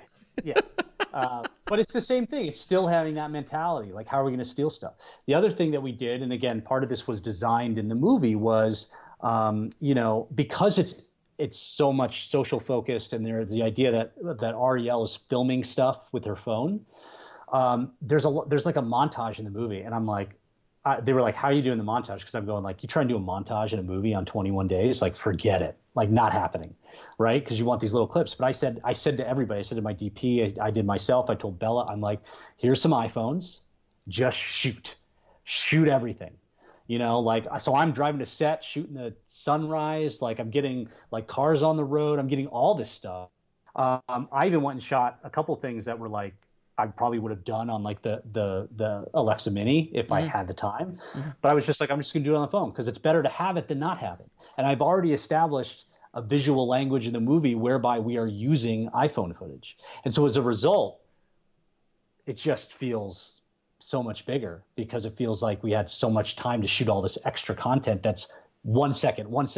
But it's the same thing. It's still having that mentality. Like, how are we going to steal stuff? The other thing that we did, and again, part of this was designed in the movie, was because it's so much social focused, and there's the idea that Ariel is filming stuff with her phone. There's like a montage in the movie, and I'm like, they were like, how are you doing the montage? Because I'm going like, you try and do a montage in a movie on 21 days, like forget it, like not happening, right? Because you want these little clips. But I said to everybody, I said to my DP, I did myself, I told Bella, I'm like, here's some iPhones, just shoot everything. So I'm driving to set, shooting the sunrise, like I'm getting like cars on the road, I'm getting all this stuff. I even went and shot a couple things that were like, I probably would have done on like the Alexa Mini if I had the time. But I was just like, I'm just going to do it on the phone because it's better to have it than not have it. And I've already established a visual language in the movie whereby we are using iPhone footage. And so as a result, it just feels so much bigger because it feels like we had so much time to shoot all this extra content that's 1 second, because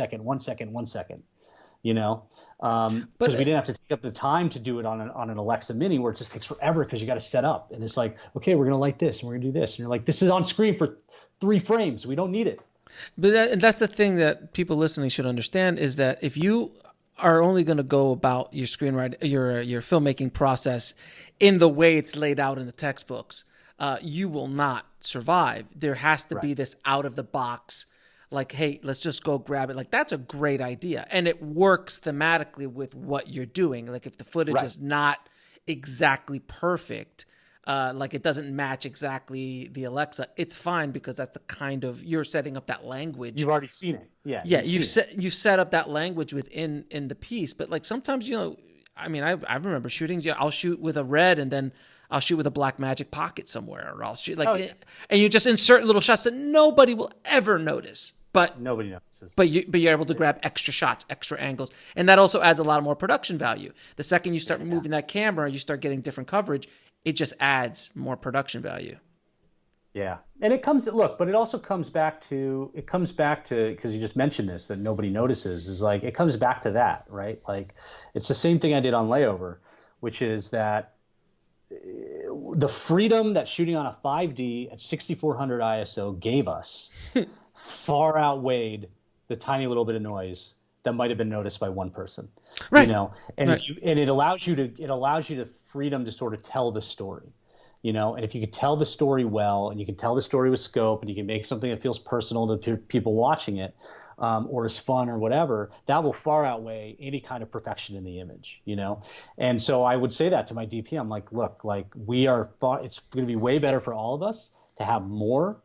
we didn't have to take up the time to do it on an Alexa Mini where it just takes forever because you got to set up. And it's like, okay, we're going to light this and we're going to do this. And you're like, this is on screen for 3 frames. We don't need it. But that's the thing that people listening should understand is that if you are only going to go about your screenwriting, your filmmaking process in the way it's laid out in the textbooks, you will not survive. There has to be this out of the box, like, hey, let's just go grab it. Like, that's a great idea. And it works thematically with what you're doing. Like, if the footage is not exactly perfect, like it doesn't match exactly the Alexa, it's fine because that's the kind of, you're setting up that language. You've already seen it. Yeah. Yeah. You've set up that language within the piece. But like sometimes, I remember shooting, I'll shoot with a red and then I'll shoot with a black magic pocket somewhere, or I'll shoot and you just insert little shots that nobody will ever notice. But nobody notices. But you're able to grab extra shots, extra angles, and that also adds a lot more production value. The second you start moving that camera, you start getting different coverage. It just adds more production value. Yeah, and it also comes back to because you just mentioned this that nobody notices is like it comes back to that, right? Like it's the same thing I did on Layover, which is that the freedom that shooting on a 5D at 6400 ISO gave us far outweighed the tiny little bit of noise that might have been noticed by one person, right? And it allows you the freedom to sort of tell the story, and if you can tell the story well, and you can tell the story with scope, and you can make something that feels personal to people watching it, or is fun or whatever, that will far outweigh any kind of perfection in the image, And so I would say that to my DP, I'm like, look, like it's going to be way better for all of us to have more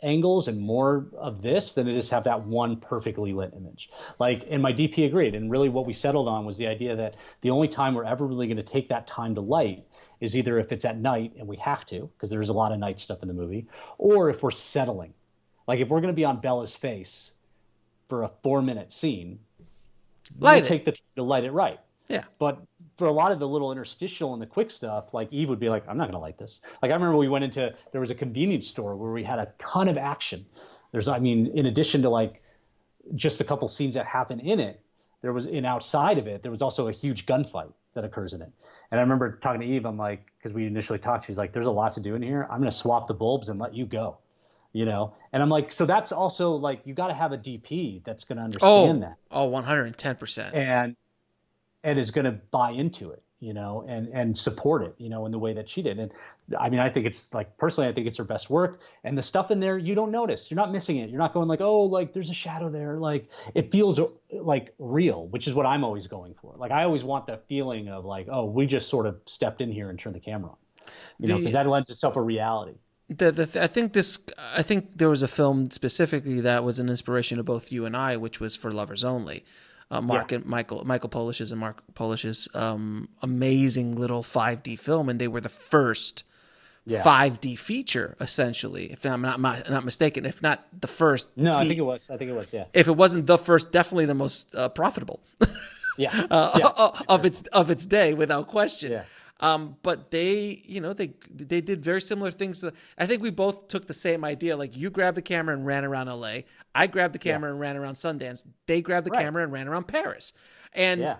angles and more of this than it is have that one perfectly lit image. And my DP agreed. And really what we settled on was the idea that the only time we're ever really going to take that time to light is either if it's at night and we have to, because there's a lot of night stuff in the movie, or if we're settling. Like if we're going to be on Bella's face for a 4-minute scene, we'll take the time to light it right. Yeah. But for a lot of the little interstitial and the quick stuff, like Eve would be like, I'm not going to light this. Like I remember there was a convenience store where we had a ton of action. In addition to like just a couple scenes that happen in it, outside of it, there was also a huge gunfight that occurs in it. And I remember talking to Eve, I'm like, because we initially talked, she's like, there's a lot to do in here. I'm going to swap the bulbs and let you go, And I'm like, so that's also like, you got to have a DP that's going to understand that. Oh, 110%. And is going to buy into it, and support it, in the way that she did. And I mean, I think it's like, personally, I think it's her best work. And the stuff in there, you don't notice. You're not missing it. You're not going like, oh, like there's a shadow there. Like it feels like real, which is what I'm always going for. Like I always want that feeling of like, oh, we just sort of stepped in here and turned the camera on, because that lends itself a reality. I think there was a film specifically that was an inspiration to both you and I, which was For Lovers Only. And Michael Polish's and Mark Polish's amazing little 5D film, and they were the first 5D feature, essentially. If I'm not mistaken, if not the first. No, I think it was. Yeah. If it wasn't the first, definitely the most profitable. Of its day, without question. Yeah. But they did very similar things. I think we both took the same idea. Like you grabbed the camera and ran around LA. I grabbed the camera and ran around Sundance. They grabbed the camera and ran around Paris. And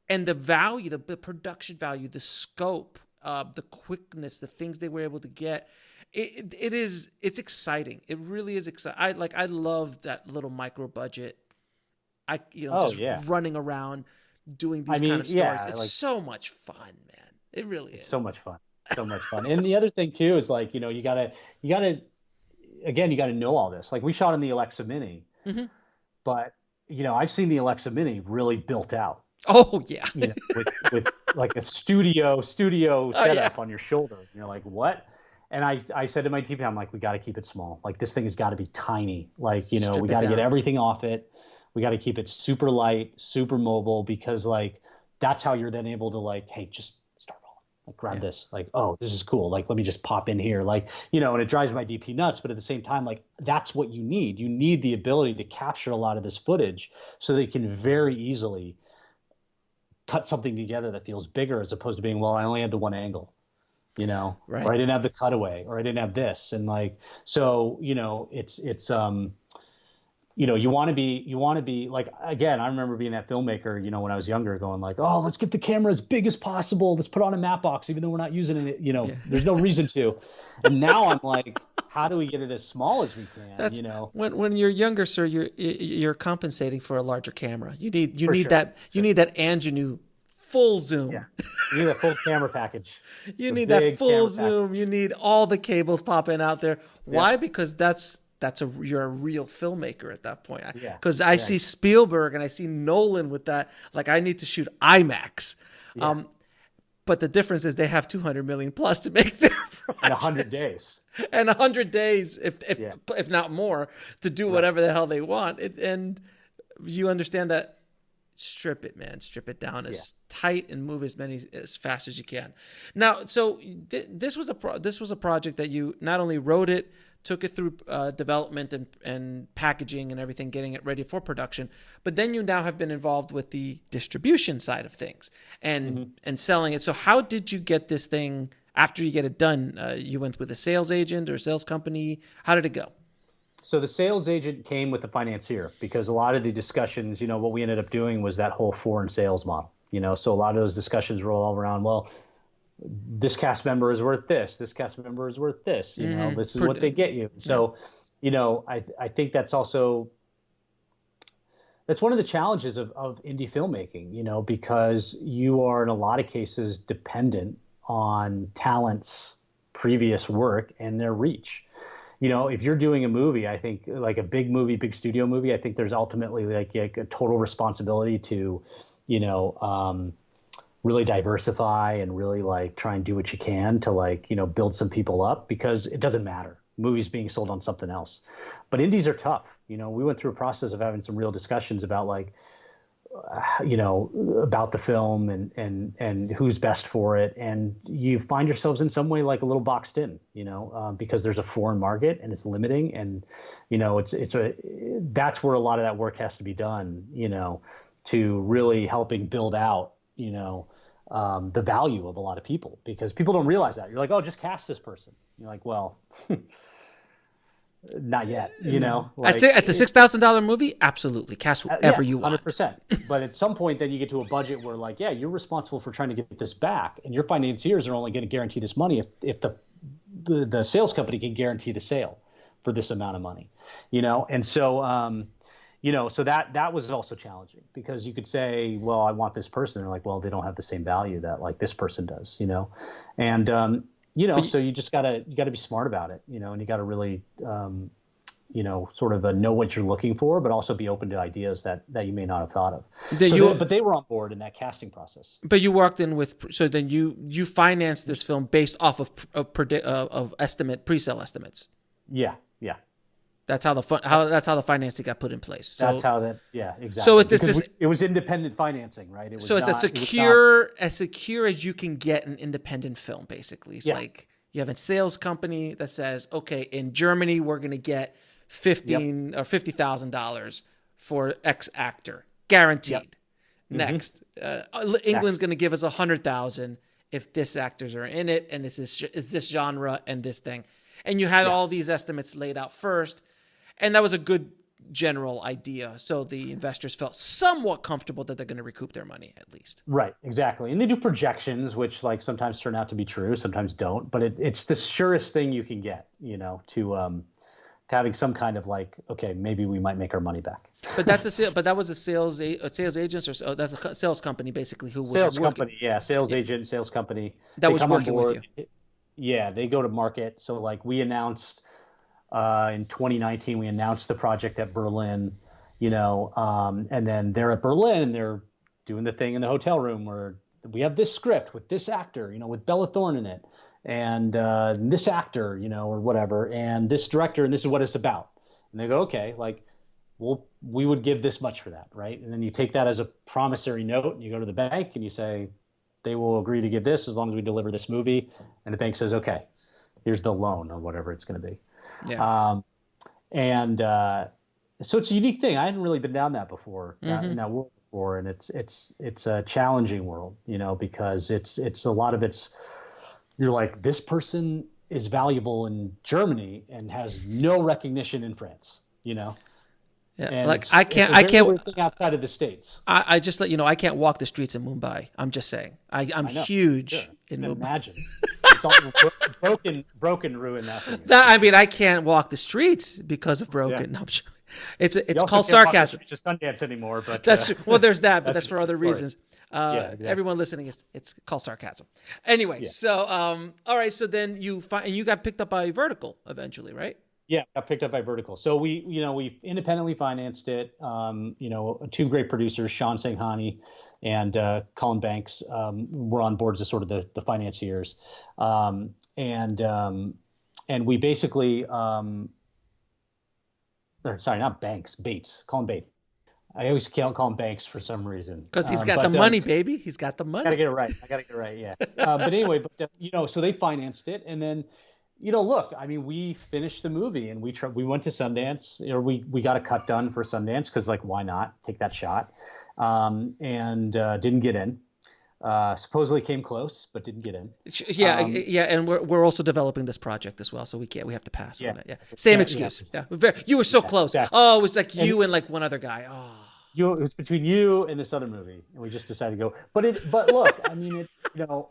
the value, the production value, the scope, the quickness, the things they were able to get. It's exciting. It really is exciting. I love that little micro budget. Running around doing these kind of stories. It's so much fun, man. It really is. So much fun. And the other thing too is like, you gotta know all this. Like we shot in the Alexa Mini, but I've seen the Alexa Mini really built out. Oh yeah. With like a studio setup on your shoulder. And you're like, what? And I said to my DP, I'm like, we got to keep it small. Like this thing has got to be tiny. Like, we got to get everything off it. We got to keep it super light, super mobile, because like, that's how you're then able to like, hey, just like grab this, like, oh, this is cool. Like, let me just pop in here. Like, and it drives my DP nuts. But at the same time, like, that's what you need. You need the ability to capture a lot of this footage so that you can very easily cut something together that feels bigger, as opposed to being, well, I only had the one angle, Right. Or I didn't have the cutaway, or I didn't have this. And like, so, it's you want to be like, again, I remember being that filmmaker, when I was younger, going like, oh, let's get the camera as big as possible. Let's put on a matte box, even though we're not using it, there's no reason to. And now I'm like, how do we get it as small as we can? When you're younger, sir, you're compensating for a larger camera. You need that Angenu full zoom. Yeah. You need a full camera package. You need that full zoom. You need all the cables popping out there. Why? Because you're a real filmmaker at that point. Because I see Spielberg and I see Nolan with that. Like, I need to shoot IMAX. Yeah. But the difference is they have 200 million plus to make their projects. In 100 days. And 100 days, if not more, to do whatever the hell they want. And you understand that. Strip it, man. Strip it down as tight and move as fast as you can. Now, so this was a project that you not only wrote it, took it through development and packaging and everything, getting it ready for production. But then you now have been involved with the distribution side of things and selling it. So how did you get this thing after you get it done? You went with a sales agent or sales company? How did it go? So the sales agent came with the financier, because a lot of the discussions, what we ended up doing was that whole foreign sales model. So a lot of those discussions roll all around, well, this cast member is worth this. This cast member is worth this. This is what they get you. So, I think that's one of the challenges of indie filmmaking, because you are in a lot of cases dependent on talent's previous work and their reach. If you're doing a movie, I think like a big movie, big studio movie, I think there's ultimately like a total responsibility to, really diversify and really like try and do what you can to like, build some people up, because it doesn't matter. Movies being sold on something else. But indies are tough. We went through a process of having some real discussions about like, about the film and who's best for it. And you find yourselves in some way like a little boxed in, because there's a foreign market and it's limiting. And, that's where a lot of that work has to be done, to really helping build out, the value of a lot of people, because people don't realize that. You're like, oh, just cast this person. You're like, well, Not yet, you know. Like, at the $6,000 movie, absolutely cast whoever you want. 100%. But at some point, then you get to a budget where, like, yeah, you're responsible for trying to get this back, and your financiers are only going to guarantee this money if the sales company can guarantee the sale for this amount of money, you know. And so, you know, so that was also challenging, because you could say, well, I want this person. They're like, well, they don't have the same value that like this person does, you know, and you know, so you just gotta be smart about it, you know, and you gotta really, you know, sort of know what you're looking for, but also be open to ideas that you may not have thought of. But they were on board in that casting process. But you walked in so then you financed this film based off of pre-sale estimates. Yeah. That's how the financing got put in place. So, exactly. So it was independent financing, right? It's as secure as you can get an independent film, basically. It's like you have a sales company that says, okay, in Germany we're going to get $50,000 for X actor, guaranteed. Next, England's going to give us $100,000 if this actors are in it, and it's this genre and this thing, and you had all these estimates laid out first. And that was a good general idea. So the investors felt somewhat comfortable that they're going to recoup their money, at least. Right, exactly. And they do projections, which like sometimes turn out to be true, sometimes don't. But it's the surest thing you can get, you know, to having some kind of like, okay, maybe we might make our money back. But that was a sales agent, or that's a sales company basically who was sales working. Company, sales agent, sales company that was working with you. Yeah, they go to market. So like we announced. In 2019, we announced the project at Berlin, you know, and then they're at Berlin and they're doing the thing in the hotel room where we have this script with this actor, you know, with Bella Thorne in it, and this actor, you know, or whatever, and this director, and this is what it's about. And they go, okay, like, we would give this much for that, right? And then you take that as a promissory note, and you go to the bank and you say, they will agree to give this as long as we deliver this movie. And the bank says, okay, here's the loan or whatever it's going to be. Yeah. So it's a unique thing. I hadn't really been down that before, in that world before, and it's a challenging world, you know, because it's a lot of you're like, this person is valuable in Germany and has no recognition in France, you know. Yeah, and like I can't outside of the States. I just let you know, I can't walk the streets in Mumbai. I'm just saying. I'm huge in Mumbai. Imagine. It's all broken ruin now. I mean, I can't walk the streets because of broken. Yeah. No, it's called sarcasm. It's just Sundance anymore, but well, there's that, but that's for other reasons. Exactly. Everyone listening, it's called sarcasm. Anyway, so all right, so then you got picked up by Vertical eventually, right? Yeah, got picked up by Vertical. So we independently financed it. You know, two great producers, Sean Sanghani and Colin Banks, were on board as sort of the financiers. And we basically, sorry, not Banks, Bates, Colin Bates. I always can't call him Banks for some reason. Because he's got the money, baby. He's got the money. I gotta get it right. Yeah. But anyway, you know, so they financed it, and then, you know, look, I mean, we finished the movie and we went to Sundance, or we got a cut done for Sundance because, like, why not take that shot? And didn't get in. Supposedly came close, but didn't get in. Yeah, and we're also developing this project as well, so we have to pass on it. Yeah, same excuse. Yeah. You were so close. Exactly. Oh, it was like you and like one other guy. Oh. It was between you and this other movie, and we just decided to go. But look, I mean, you know,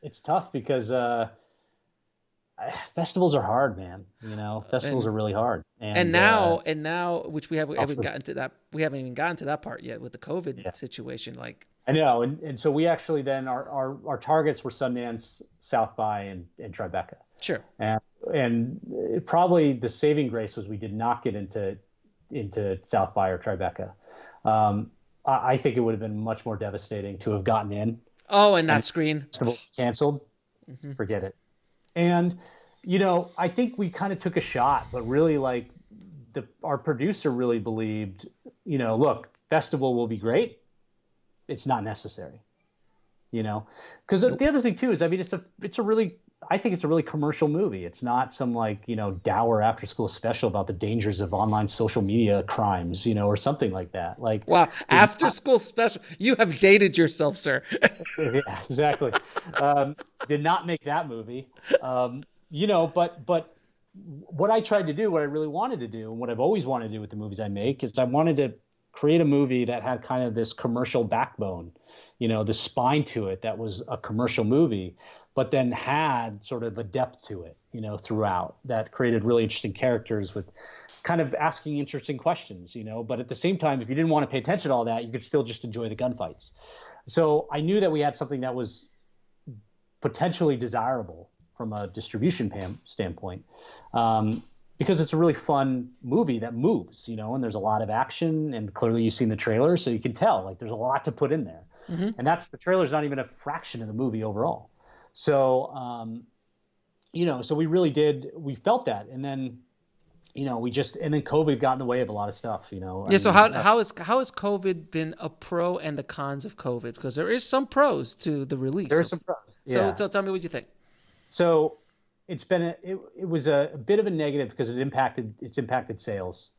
it's tough because festivals are hard, man. You know, festivals are really hard. And now, which we haven't gotten to that. We haven't even gotten to that part yet with the COVID situation. Like, I know, and so we actually then our targets were Sundance, South by, and Tribeca. Sure. And probably the saving grace was we did not get into South by or Tribeca. I think it would have been much more devastating to have gotten in. Oh, and not screen. Canceled. Mm-hmm. Forget it. And, you know, I think we kind of took a shot, but really, like, our producer really believed, you know, look, festival will be great. It's not necessary, you know, because the other thing too is, I mean, I think it's a really commercial movie. It's not some, like, you know, dour after school special about the dangers of online social media crimes, you know, or something like that. Like, wow, after school special. You have dated yourself, sir. Yeah, exactly. Did not make that movie. You know, but what I tried to do, what I really wanted to do, and what I've always wanted to do with the movies I make is I wanted to create a movie that had kind of this commercial backbone, the spine to it that was a commercial movie, but then had sort of a depth to it, throughout, that created really interesting characters with kind of asking interesting questions, but at the same time, if you didn't want to pay attention to all that, you could still just enjoy the gunfights. So I knew that we had something that was potentially desirable from a distribution standpoint, because it's a really fun movie that moves, and there's a lot of action, and clearly you've seen the trailer, so you can tell like there's a lot to put in there. Mm-hmm. And the trailer's not even a fraction of the movie overall. So, so we felt that. And then, and then COVID got in the way of a lot of stuff, Yeah. So how has COVID been a pro and the cons of COVID? Because there is some pros to the release. There are some pros. Yeah. So tell me what you think. So it's been it was a bit of a negative because it's impacted sales,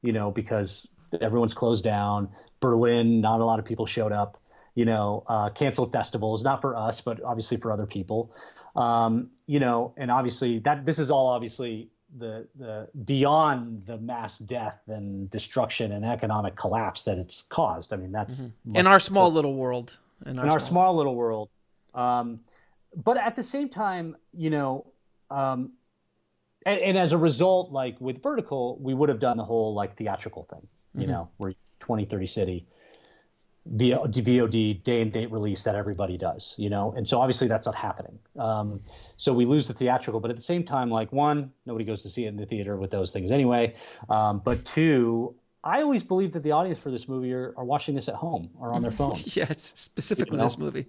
because everyone's closed down. Berlin, not a lot of people showed up, canceled festivals, not for us, but obviously for other people. And obviously this is all obviously the beyond the mass death and destruction and economic collapse that it's caused. I mean, that's in our small little world. In our small little world. But at the same time, and as a result, like with Vertical, we would have done the whole like theatrical thing, where 2030 city, VOD day and date release that everybody does, and so obviously that's not happening. So we lose the theatrical, but at the same time, like one, nobody goes to see it in the theater with those things anyway. But two, I always believe that the audience for this movie are watching this at home or on their phone. Yes, specifically this movie.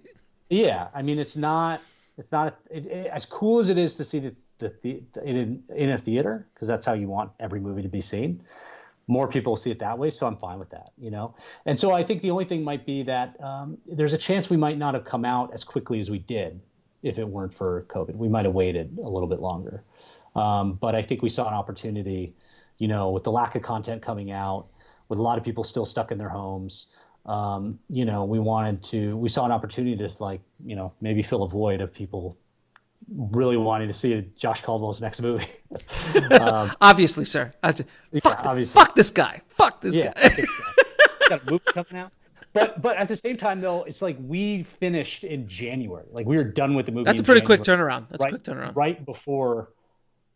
Yeah, I mean, it's not as cool as it is to see in a theater, because that's how you want every movie to be seen. More people see it that way, so I'm fine with that, And so I think the only thing might be that there's a chance we might not have come out as quickly as we did if it weren't for COVID. We might have waited a little bit longer. But I think we saw an opportunity, with the lack of content coming out, with a lot of people still stuck in their homes. We saw an opportunity to maybe fill a void of people really wanting to see Josh Caldwell's next movie. Obviously, sir. Fuck this guy. Fuck this guy. Got a movie coming out. But at the same time, though, it's like we finished in January. Like we were done with the movie. That's a pretty quick turnaround. That's a quick turnaround. Right before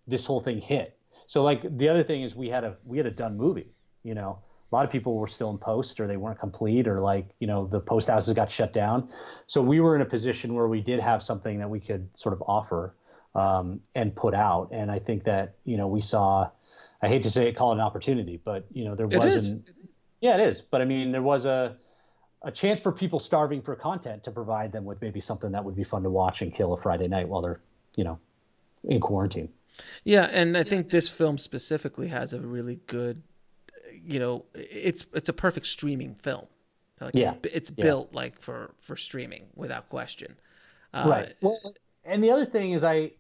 this whole thing hit. So like the other thing is we had a done movie. A lot of people were still in post, or they weren't complete, or the post houses got shut down. So we were in a position where we did have something that we could sort of offer and put out. And I think that, we saw, I hate to say it, call it an opportunity, but there wasn't. Yeah, it is. But I mean, there was a chance for people starving for content to provide them with maybe something that would be fun to watch and kill a Friday night while they're, in quarantine. Yeah. And I think this film specifically has a really good, it's a perfect streaming film. Like it's built like for streaming without question. Right. Well, and the other thing is I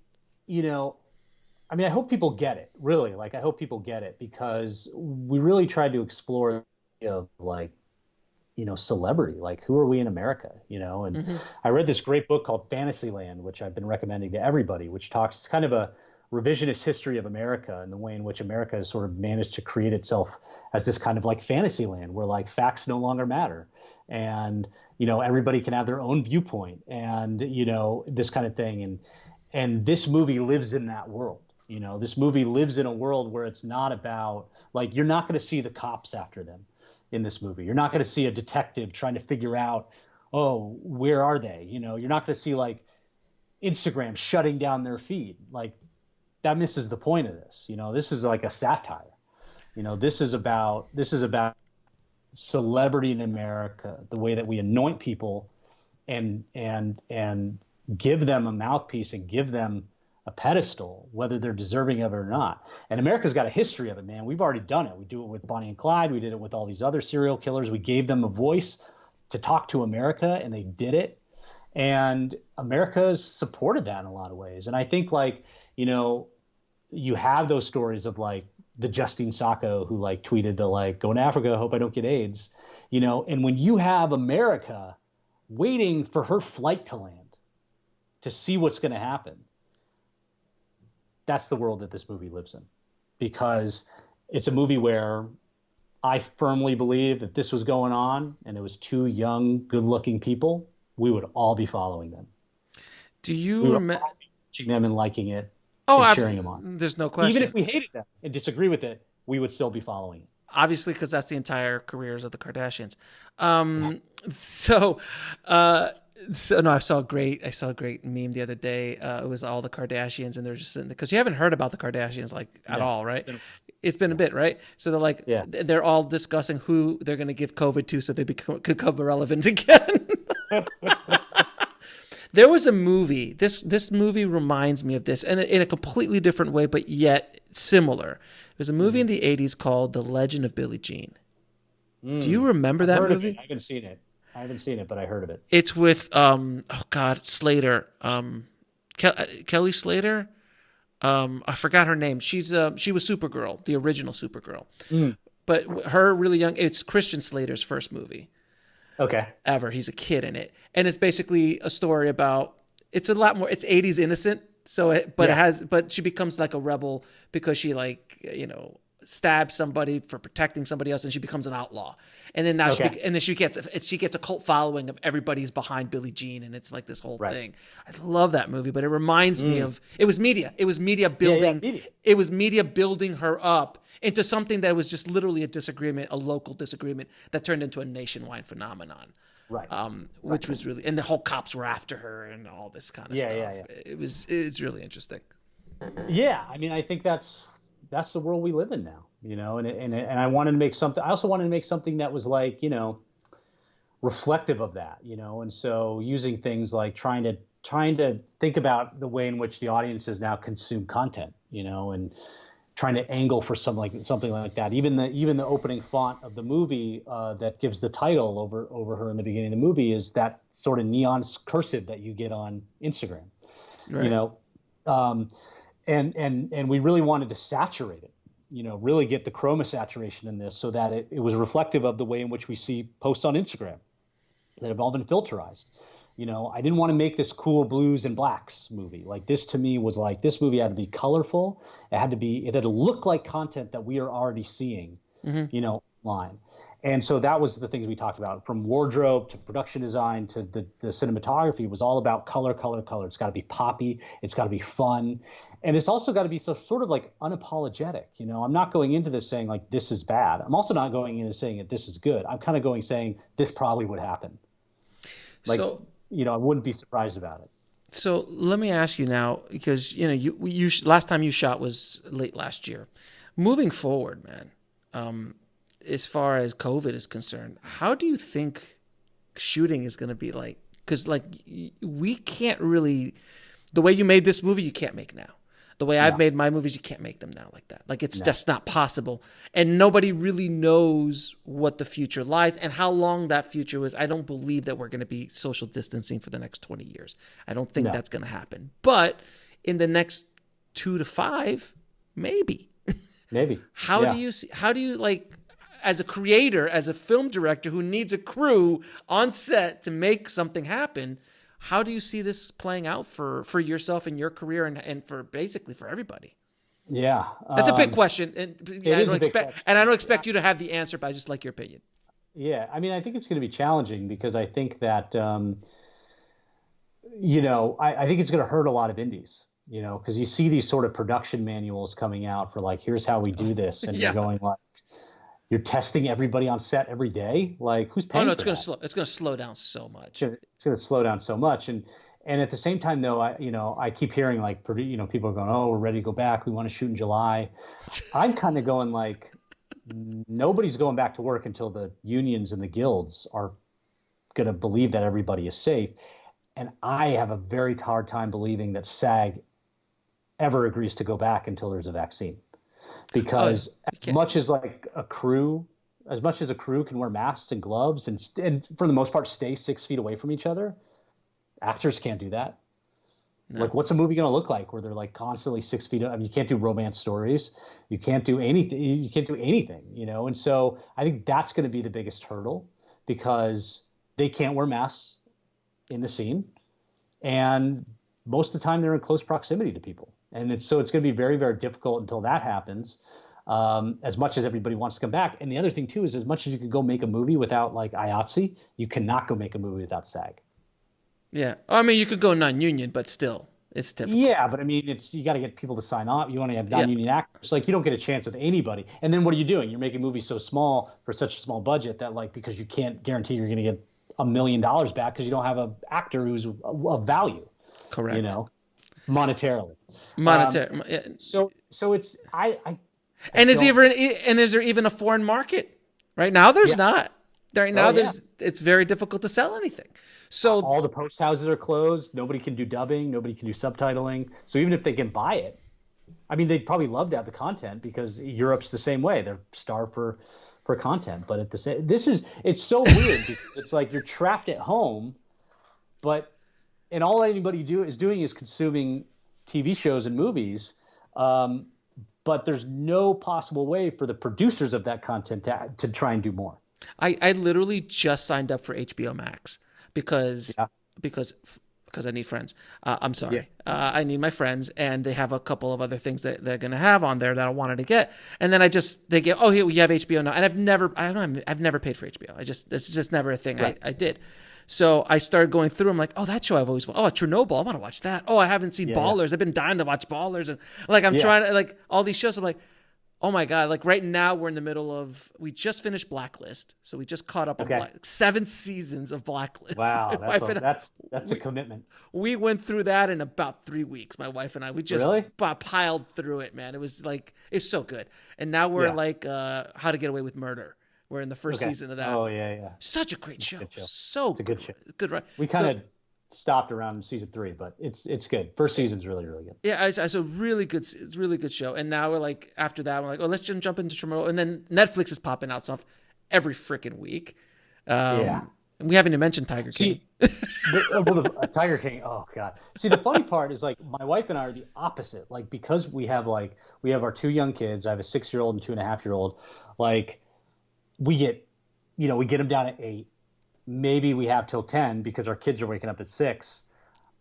hope people get it, really. Like I hope people get it, because we really tried to explore celebrity, like who are we in America, and I read this great book called Fantasyland, which I've been recommending to everybody, which it's kind of a revisionist history of America and the way in which America has sort of managed to create itself as this kind of like fantasy land where like facts no longer matter. And, everybody can have their own viewpoint and, this kind of thing. And this movie lives in that world. This movie lives in a world where it's not about like, you're not going to see the cops after them in this movie. You're not going to see a detective trying to figure out, oh, where are they? You're not going to see like Instagram shutting down their feed. Like, that misses the point of this. This is like a satire. This is about celebrity in America, the way that we anoint people and give them a mouthpiece and give them a pedestal, whether they're deserving of it or not. And America's got a history of it, man. We've already done it. We do it with Bonnie and Clyde. We did it with all these other serial killers. We gave them a voice to talk to America, and they did it. And America's supported that in a lot of ways. And I think you have those stories of like the Justine Sacco who like tweeted the like going to Africa, hope I don't get AIDS, and when you have America waiting for her flight to land to see what's going to happen, that's the world that this movie lives in, because it's a movie where I firmly believe that this was going on and it was two young, good-looking people, we would all be following them. Do you remember watching them and liking it and cheering them on? There's no question. Even if we hated them and disagree with it, we would still be following it. Obviously, because that's the entire careers of the Kardashians. So no, I saw a great meme the other day. It was all the Kardashians, and they're just sitting there, because you haven't heard about the Kardashians at all, right? It's been a bit, right? So they're like, they're all discussing who they're going to give COVID to so they become relevant again. There was a movie. This movie reminds me of this, and in a completely different way, but yet similar. There's a movie in the 80s called The Legend of Billie Jean. Do you remember that movie? I haven't seen it, but I heard of it. It's with Slater, Kelly Slater. I forgot her name. She was Supergirl, the original Supergirl. But her really young. It's Christian Slater's first movie. Okay. Ever. He's a kid in it, and it's basically a story about. It's a lot more. It's 80s innocent. But she becomes like a rebel because she stabs somebody for protecting somebody else, and she becomes an outlaw. And then she gets a cult following of everybody's behind Billie Jean, and it's like this whole thing. I love that movie, but it reminds me of it was media. It was media building. It was media building her up into something that was just literally a local disagreement that turned into a nationwide phenomenon. Right. Which was really, and the whole cops were after her and all this kind of stuff. Yeah. It's really interesting. Yeah, I mean, I think that's the world we live in now, and I wanted to make something. I also wanted to make something that was like, reflective of that, and so using things like trying to think about the way in which the audiences now consume content, and trying to angle for something like that. Even the opening font of the movie that gives the title over her in the beginning of the movie is that sort of neon cursive that you get on Instagram. Right. And we really wanted to saturate it, really get the chroma saturation in this so that it was reflective of the way in which we see posts on Instagram that have all been filterized. I didn't want to make this cool blues and blacks movie. Like, this to me was like, this movie had to be colorful. It had to look like content that we are already seeing, online. And so that was the things we talked about, from wardrobe to production design to the cinematography was all about color. It's got to be poppy. It's got to be fun. And it's also got to be sort of like unapologetic. I'm not going into this saying like, this is bad. I'm also not going into saying that this is good. I'm kind of saying this probably would happen. Like, I wouldn't be surprised about it. So let me ask you now, because you last time you shot was late last year. Moving forward, man, as far as COVID is concerned, how do you think shooting is going to be like? Because we can't really, the way you made this movie, you can't make now. The way I've made my movies, you can't make them now like that. Like, it's just not possible. And nobody really knows what the future lies and how long that future is. I don't believe that we're going to be social distancing for the next 20 years. I don't think that's going to happen. But in the next 2 to 5, maybe. Maybe. How do you like, as a creator, as a film director who needs a crew on set to make something happen, how do you see this playing out for yourself and your career and for basically for everybody? Yeah. That's a big question. And I don't expect you to have the answer, but I just like your opinion. Yeah. I mean, I think it's going to be challenging because I think that, I think it's going to hurt a lot of indies, because you see these sort of production manuals coming out for like, here's how we do this. And you're going like, you're testing everybody on set every day. Like, who's paying? It's going to slow down so much. It's going to slow down so much. And at the same time, though, I keep hearing like, people are going, oh, we're ready to go back. We want to shoot in July. I'm kind of going like, nobody's going back to work until the unions and the guilds are going to believe that everybody is safe. And I have a very hard time believing that SAG ever agrees to go back until there's a vaccine. Because as much as a crew can wear masks and gloves and for the most part stay 6 feet away from each other, actors can't do that. No. Like, what's a movie going to look like where they're like constantly 6 feet? I mean, you can't do romance stories. You can't do anything. And so I think that's going to be the biggest hurdle because they can't wear masks in the scene. And most of the time they're in close proximity to people. And it's going to be very, very difficult until that happens. As much as everybody wants to come back. And the other thing too is, as much as you could go make a movie without like IATSE, you cannot go make a movie without SAG. Yeah. I mean, you could go non-union, but still, it's difficult. Yeah, but I mean, you got to get people to sign up. You want to have non-union actors. Like, you don't get a chance with anybody. And then what are you doing? You're making movies so small for such a small budget that, like, because you can't guarantee you're going to get $1 million back because you don't have an actor who's of value. Correct. You know, monetarily. So it's and is there even a foreign market? Right now, there's not. Right now, it's very difficult to sell anything. So all the post houses are closed. Nobody can do dubbing. Nobody can do subtitling. So even if they can buy it, I mean, they'd probably love to have the content because Europe's the same way. They're starved for content. But it's so weird because it's like you're trapped at home, and all anybody is doing is consuming TV shows and movies. But there's no possible way for the producers of that content to try and do more. I literally just signed up for HBO Max because I need friends. I'm sorry. Yeah. I need my friends, and they have a couple of other things that they're going to have on there that I wanted to get. And then they get, oh, here we have HBO now. And I've never paid for HBO. It's just never a thing I did. So I started going through. I'm like, oh, that show I've always watched. Oh, Chernobyl. I want to watch that. Oh, I haven't seen Ballers. Yeah. I've been dying to watch Ballers. And like, I'm trying to, like, all these shows. I'm like, oh my God. Like right now we're in the middle of, we just finished Blacklist. So we just caught up on 7 seasons of Blacklist. Wow. That's a commitment. We went through that in about 3 weeks. My wife and I, we just piled through it, man. It was like, it's so good. And now we're like, How to Get Away with Murder. We're in the first season of that. Oh yeah. Such a great show. It's a good show. Good, right? We kind of stopped around season 3, but it's good. First season's really, really good. Yeah, it's a really good show. And now we're like, after that, we're like, oh, let's just jump into Chernobyl. And then Netflix is popping out stuff every freaking week. And we haven't even mentioned Tiger King. Tiger King. Oh God. See, the funny part is like my wife and I are the opposite. Like because we have our 2 young kids. I have a 6-year-old and 2.5-year-old. Like we get them down at 8. Maybe we have till 10 because our kids are waking up at 6.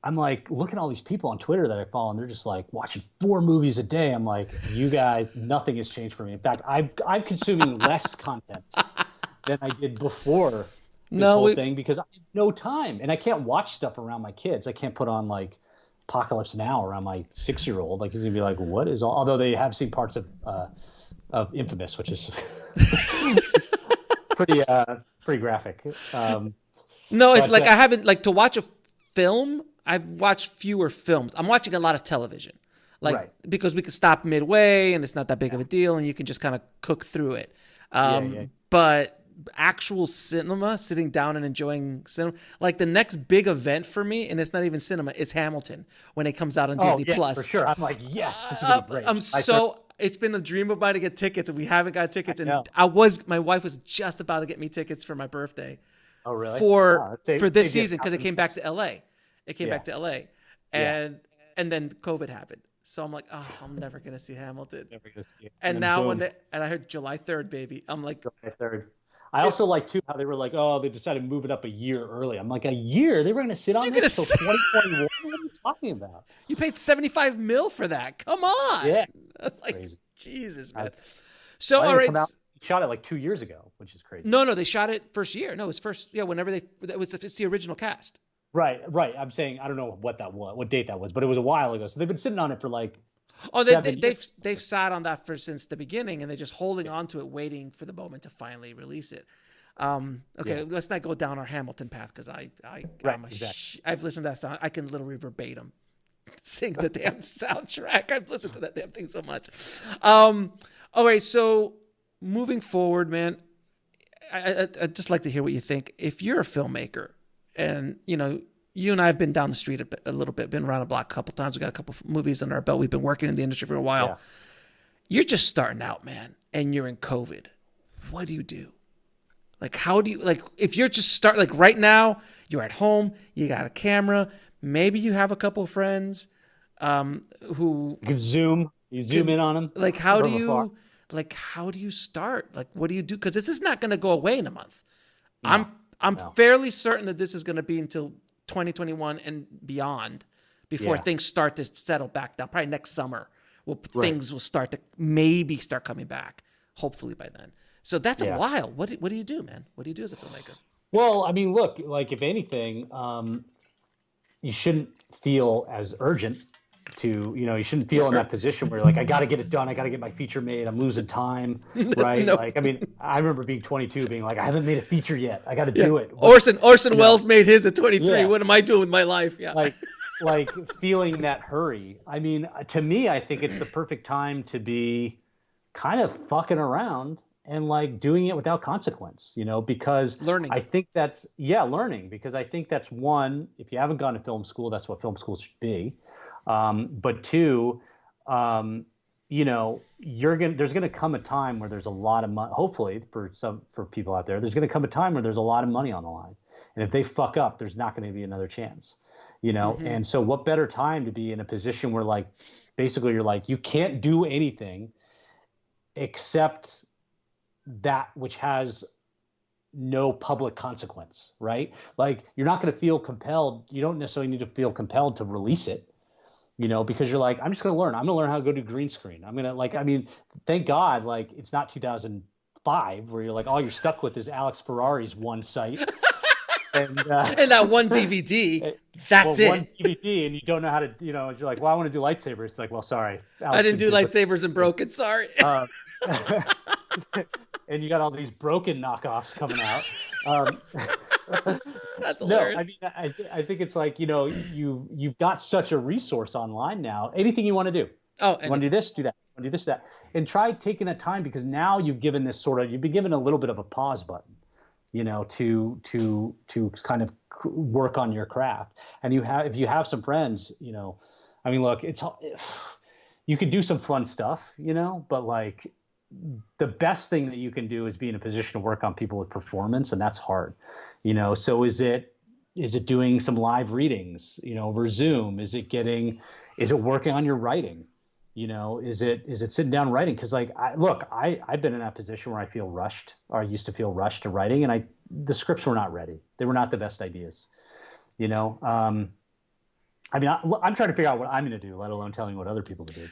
I'm like, look at all these people on Twitter that I follow, and they're just like watching 4 movies a day. I'm like, you guys, nothing has changed for me. In fact, I'm consuming less content than I did before this whole thing because I have no time, and I can't watch stuff around my kids. I can't put on like Apocalypse Now around my 6-year-old. Like he's gonna be like, what is all? Although they have seen parts of Infamous, which is pretty graphic. No, it's like I haven't like to watch a film. I've watched fewer films. I'm watching a lot of television, because we can stop midway and it's not that big of a deal, and you can just kind of cook through it. But actual cinema, sitting down and enjoying cinema, like the next big event for me, and it's not even cinema, is Hamilton when it comes out on Disney Plus. For sure. I'm like, yes, this is gonna be great. It's been a dream of mine to get tickets, and we haven't got tickets. And my wife was just about to get me tickets for my birthday. Oh, really? For this season, because it came back to LA. And then COVID happened. So I'm like, oh, I'm never gonna see Hamilton. Never gonna see it. And now and I heard July 3rd, baby. I'm like, July 3rd. I also like too how they were like, oh, they decided to move it up a year early. I'm like, a year? They were going to sit on this until 2021? What are you talking about? You paid $75 million for that. Come on. Yeah. Like, crazy. Jesus, man. So, all right. Shot it like 2 years ago, which is crazy. No, they shot it first year. No, it was first. Yeah, whenever it's the original cast. Right. I'm saying, I don't know what date that was, but it was a while ago. So they've been sitting on it for like. Oh, they've sat on that since the beginning, and they're just holding on to it, waiting for the moment to finally release it. Let's not go down our Hamilton path because I've listened to that song. I can literally verbatim sing the damn soundtrack. I've listened to that damn thing so much. All right, so moving forward, man, I'd just like to hear what you think. If you're a filmmaker, and you and I have been down the street a little bit, been around the block a couple times. We got a couple of movies under our belt. We've been working in the industry for a while. Yeah. You're just starting out, man, and you're in COVID. What do you do? Like, how do you, like, if you're just like right now, you're at home, you got a camera, maybe you have a couple of friends who you can zoom in on them. Like, how do you start? Like, what do you do? Because this is not going to go away in a month. No, I'm fairly certain that this is going to be until 2021 and beyond, before things start to settle back down. Probably next summer, things will start to maybe start coming back. Hopefully by then. So that's a while. What do you do, man? What do you do as a filmmaker? Well, I mean, look, like if anything, you shouldn't feel as urgent to, you shouldn't feel in that position where you're like, I got to get it done. I got to get my feature made. I'm losing time. Right. No. Like, I mean, I remember being 22 being like, I haven't made a feature yet. I got to do it. Orson Welles made his at 23. Yeah. What am I doing with my life? Yeah. Like feeling that hurry. I mean, to me, I think it's the perfect time to be kind of fucking around and like doing it without consequence, because learning. I think that's learning, because I think that's one, if you haven't gone to film school, that's what film school should be. But two, there's going to come a time where there's a lot of money, hopefully for people out there, there's going to come a time where there's a lot of money on the line. And if they fuck up, there's not going to be another chance, And so what better time to be in a position where like, basically you're like, you can't do anything except that which has no public consequence, right? Like you're not going to feel compelled. You don't necessarily need to feel compelled to release it, because you're like, I'm just going to learn. I'm going to learn how to go do green screen. I'm going to thank God, like it's not 2005 where you're like, all you're stuck with is Alex Ferrari's one site. And that one DVD, that's it. One DVD, and you don't know how to, you're like, well, I want to do lightsabers. It's like, well, sorry, Alex, I didn't do lightsabers and broken. Sorry. And you got all these broken knockoffs coming out. That's hilarious. No, I mean, I think it's like, you've got such a resource online now. Anything you want to do. Oh, you want to do this, do that. You want to do this, that, and try taking that time, because now you've been given a little bit of a pause button. To kind of work on your craft. And if you have some friends, look, you can do some fun stuff, but like the best thing that you can do is be in a position to work on people with performance. And that's hard, so is it doing some live readings, over Zoom? Is it working on your writing? Is it sitting down writing? Because like, I've been in that position where I feel rushed, or I used to feel rushed to writing, and the scripts were not ready. They were not the best ideas, I'm trying to figure out what I'm going to do, let alone telling what other people to do.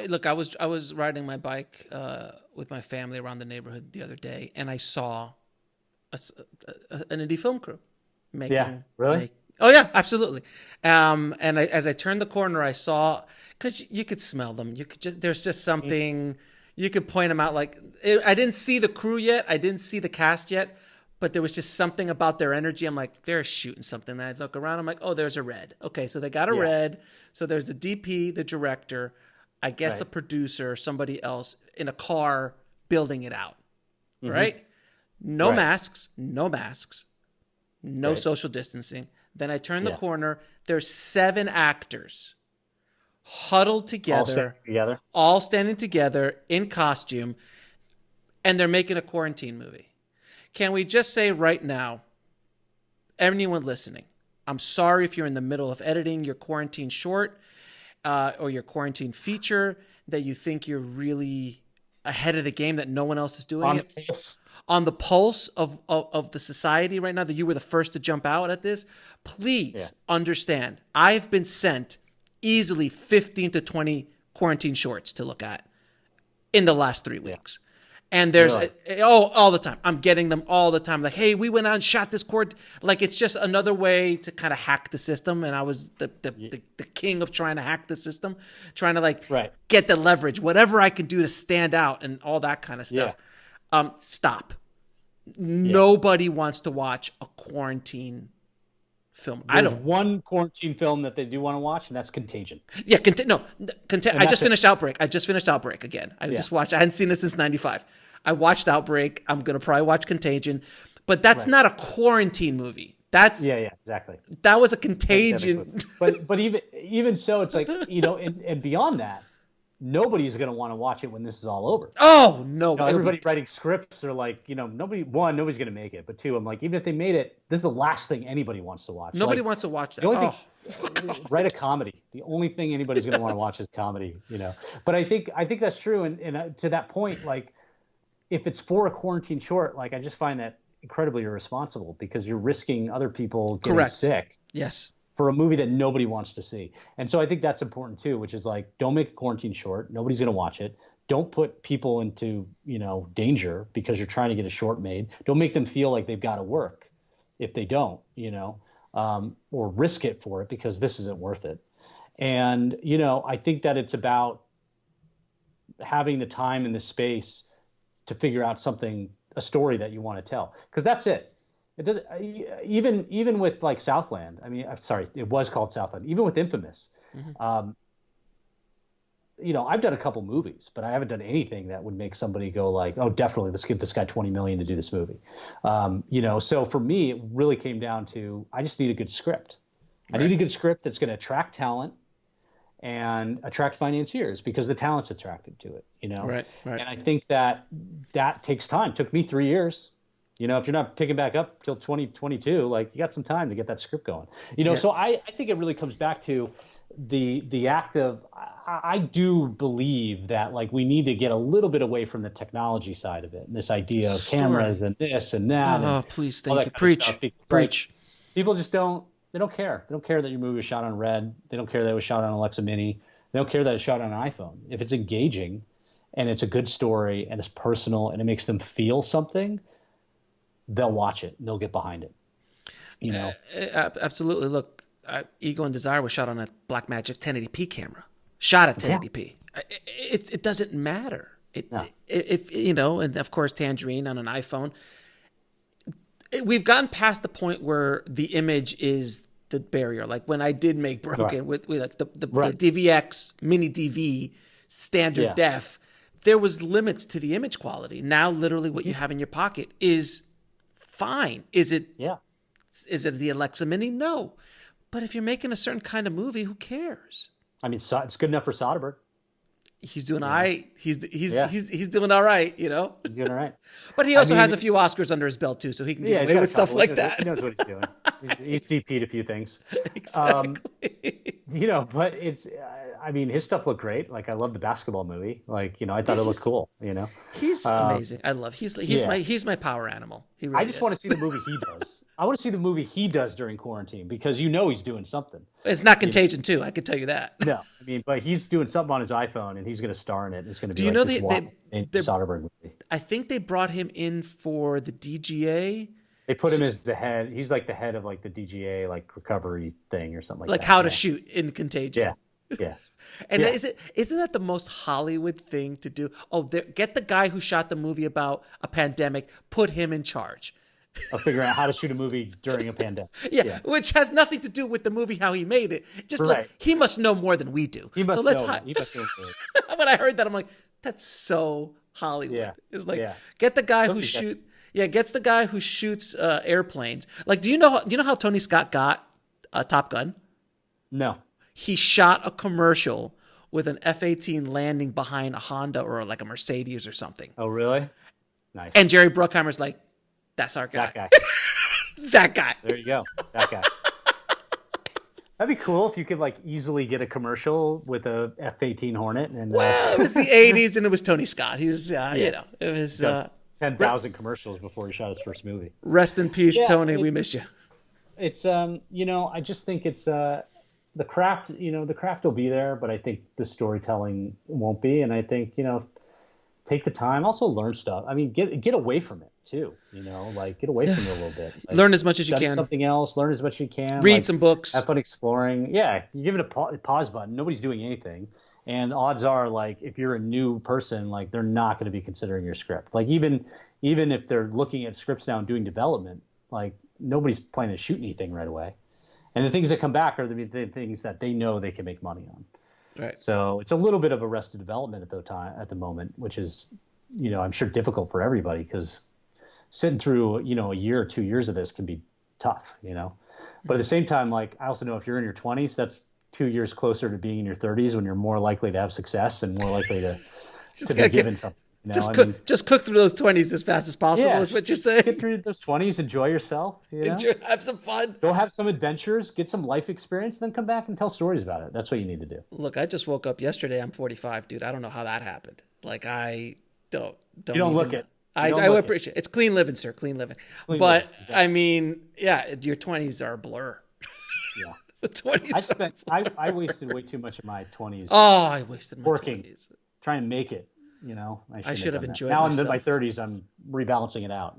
Look, I was riding my bike with my family around the neighborhood the other day, and I saw an indie film crew making. Yeah, really? Oh yeah, absolutely. And as I turned the corner, I saw, because you could smell them. There's just something. You could point them out. Like I didn't see the crew yet. I didn't see the cast yet. But there was just something about their energy. I'm like, they're shooting something. And I look around. I'm like, oh, there's a red. Okay, so they got a red. So there's the DP, the director, I guess the producer, somebody else in a car building it out. Mm-hmm. Right? No masks. No social distancing. Then I turn the corner. There's 7 actors huddled together. All standing together in costume. And they're making a quarantine movie. Can we just say right now, anyone listening, I'm sorry if you're in the middle of editing your quarantine short or your quarantine feature, that you think you're really ahead of the game, that no one else is doing on the pulse of the society right now, that you were the first to jump out at this. Please understand, I've been sent easily 15 to 20 quarantine shorts to look at in the last 3 weeks. And there's all the time. I'm getting them all the time. Like, hey, we went out and shot this cord. Like, it's just another way to kind of hack the system. And I was the king of trying to hack the system, trying to get the leverage, whatever I can do to stand out and all that kind of stuff. Stop. Nobody wants to watch a quarantine film. There's one quarantine film that they do want to watch, and that's Contagion. Yeah, I just finished Outbreak. I just finished Outbreak again. I just watched. I hadn't seen it since '95. I watched Outbreak. I'm gonna probably watch Contagion, but that's not a quarantine movie. That's exactly. That was a Contagion. But even so, it's like, and beyond that, nobody's going to want to watch it when this is all over. Oh, no. Everybody writing scripts are like, nobody's going to make it. But two, I'm like, even if they made it, this is the last thing anybody wants to watch. Nobody wants to watch that. The only thing, write a comedy. The only thing anybody's going to want to watch is comedy, But I think that's true. And to that point, like, if it's for a quarantine short, like, I just find that incredibly irresponsible, because you're risking other people getting sick. Yes. for a movie that nobody wants to see. And so I think that's important too, which is like, don't make a quarantine short. Nobody's going to watch it. Don't put people into, danger because you're trying to get a short made. Don't make them feel like they've got to work if they don't, or risk it for it because this isn't worth it. And, I think that it's about having the time and the space to figure out a story that you want to tell. Because that's it. It does even with like Southland. I mean, I'm sorry, it was called Southland. Even with Infamous, I've done a couple movies, but I haven't done anything that would make somebody go like, "Oh, definitely, let's give this guy $20 million to do this movie." So for me, it really came down to I just need a good script. Right. I need a good script that's going to attract talent and attract financiers because the talent's attracted to it. Right. And I think that takes time. It took me 3 years. If you're not picking back up till 2022, like you got some time to get that script going. So I think it really comes back to the act of I do believe that like we need to get a little bit away from the technology side of it and this idea of cameras and this and that. Oh, please, thank you. Preach. Like, people just don't care. They don't care that your movie was shot on Red. They don't care that it was shot on Alexa Mini. They don't care that it's shot on an iPhone. If it's engaging and it's a good story and it's personal and it makes them feel something, they'll watch it. They'll get behind it. Absolutely. Look, Ego and Desire was shot on a Blackmagic 1080p camera. Shot at 1080p. Yeah. It doesn't matter. And of course Tangerine on an iPhone. We've gotten past the point where the image is the barrier. Like when I did make Broken with like the DVX mini DV standard def, there was limits to the image quality. Now literally what you have in your pocket is fine. Is it the Alexa Mini? No. But if you're making a certain kind of movie, who cares? I mean, it's good enough for Soderbergh. He's doing all right. He's doing all right, He's doing all right. But he also has a few Oscars under his belt too, so he can get away with stuff like that. He knows what he's doing. He's DP'd a few things. Exactly. But it's, his stuff looked great. Like I love the basketball movie. Like, I thought it looked cool, He's amazing. I love, he's my power animal. He really I just want to see the movie he does. I want to see the movie he does during quarantine because he's doing something. It's not Contagion 2, I can tell you that. No, but he's doing something on his iPhone and he's going to star in it. It's going to be the Soderbergh movie. I think they brought him in for the DGA. They put him as the head. He's like the head of like the DGA like recovery thing or something like that. Like how to shoot in Contagion. Yeah. And isn't that the most Hollywood thing to do? Oh, get the guy who shot the movie about a pandemic, put him in charge. Of figuring out how to shoot a movie during a pandemic. Yeah, which has nothing to do with the movie, how he made it. Just like he must know more than we do. He must know. When I heard that, I'm like, that's so Hollywood. Yeah. It's like get the guy who shoots. Yeah, gets the guy who shoots airplanes. Like, do you know how Tony Scott got Top Gun? No. He shot a commercial with an F-18 landing behind a Honda or like a Mercedes or something. Oh, really? Nice. And Jerry Bruckheimer's like, that's our guy. That guy. That guy. There you go. That guy. That'd be cool if you could like easily get a commercial with a F-18 Hornet. And it was the 80s and it was Tony Scott. He was, it was 10,000 commercials before he shot his first movie. Rest in peace, Tony. We miss you. It's I just think it's the craft. The craft will be there, but I think the storytelling won't be. And I think take the time. Also learn stuff. I mean, get away from it too. Get away from it a little bit. Like, learn as much as you can. Something else. Learn as much as you can. Read some books. Have fun exploring. Yeah, you give it a pause button. Nobody's doing anything, and odds are, like, if you're a new person, like, they're not going to be considering your script. Like, even if they're looking at scripts now and doing development, like, nobody's planning to shoot anything right away. And the things that come back are the things that they know they can make money on. Right. So it's a little bit of arrested development at the moment, which is, I'm sure difficult for everybody because sitting through, a year or 2 years of this can be tough, But at the same time, like, I also know if you're in your 20s, that's 2 years closer to being in your 30s when you're more likely to have success and more likely to be given something. Just cook through those 20s as fast as possible is what you're saying. Get through those 20s, enjoy yourself. Have some fun. Go have some adventures, get some life experience, then come back and tell stories about it. That's what you need to do. Look, I just woke up yesterday. I'm 45, dude. I don't know how that happened. Like, I don't. You don't look it. I appreciate it. It's clean living, sir. Clean living. But, exactly. I mean, your 20s are a blur. Yeah. The 20s. I wasted way too much of my 20s. Oh, I wasted my working, 20s. Trying to make it. I should have enjoyed now myself. I'm in my 30s. I'm rebalancing it out.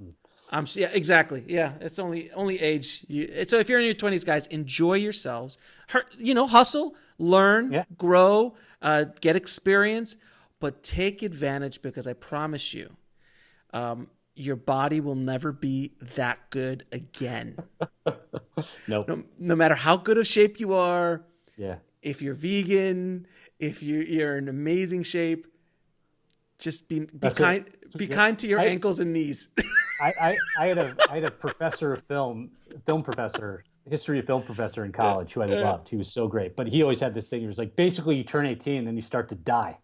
Yeah, exactly. Yeah, it's only age. So if you're in your 20s, guys, enjoy yourselves. Hustle, learn, grow, get experience, but take advantage, because I promise you, your body will never be that good again. Nope. No matter how good of shape you are. Yeah. If you're vegan, if you're in amazing shape, just be kind to your ankles and knees. I had a professor of film professor, history of film professor in college who I loved. He was so great, but he always had this thing. He was like, basically, you turn 18 and then you start to die.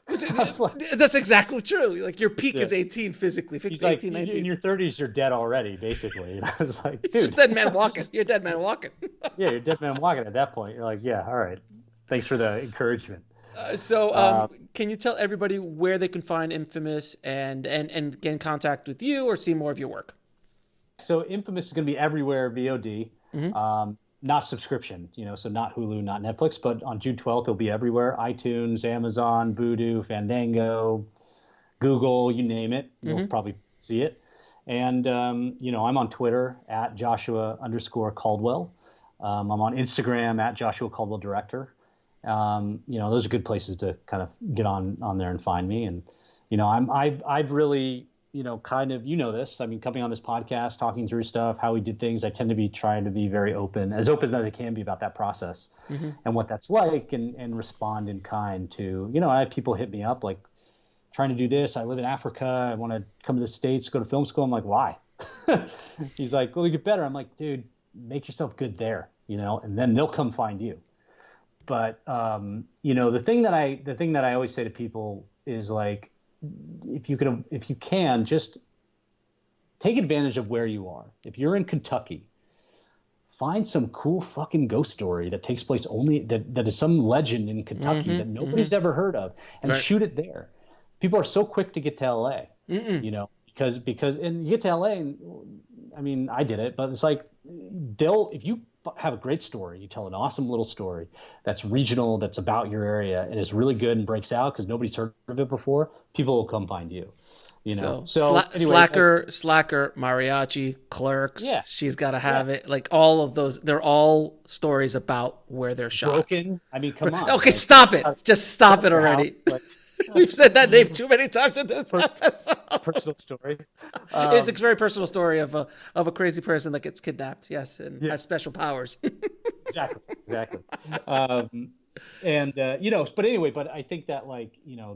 That's exactly true. Like, your peak is 18 physically. 18, 19. In your 30s, you're dead already, basically. And I was like, dude, you're dead man walking. You're dead man walking. Yeah, you're dead man walking at that point. You're like, yeah, all right. Thanks for the encouragement. Can you tell everybody where they can find Infamous and get in contact with you or see more of your work? So Infamous is going to be everywhere VOD, not subscription, so not Hulu, not Netflix, but on June 12th, it'll be everywhere: iTunes, Amazon, Vudu, Fandango, Google, you name it. You'll probably see it. And, I'm on Twitter at Joshua_Caldwell. I'm on Instagram at Joshua Caldwell Director. Those are good places to kind of get on there and find me. And, I've really, kind of, this, coming on this podcast, talking through stuff, how we did things, I tend to be trying to be very open as I can be about that process and what that's like, and respond in kind to, I have people hit me up like, trying to do this. I live in Africa. I want to come to the States, go to film school. I'm like, why? He's like, well, you get better. I'm like, dude, make yourself good there, and then they'll come find you. But, the thing that I always say to people is, like, if you can just take advantage of where you are. If you're in Kentucky, find some cool fucking ghost story that takes place that is some legend in Kentucky that nobody's ever heard of, and shoot it there. People are so quick to get to LA, because and you get to LA, and I did it, but it's like, if you have a great story, you tell an awesome little story that's regional, that's about your area, and is really good and breaks out because nobody's heard of it before, people will come find you. Anyway, Slacker, Mariachi, Clerks. Yeah, She's Gotta Have It. Like, all of those, they're all stories about where they're shot. Broken. Come on. Okay, stop it. Just stop it already. We've said that name too many times in this episode. Personal story. It's a very personal story of a crazy person that gets kidnapped. Yes, and has special powers. Exactly. But anyway, I think that,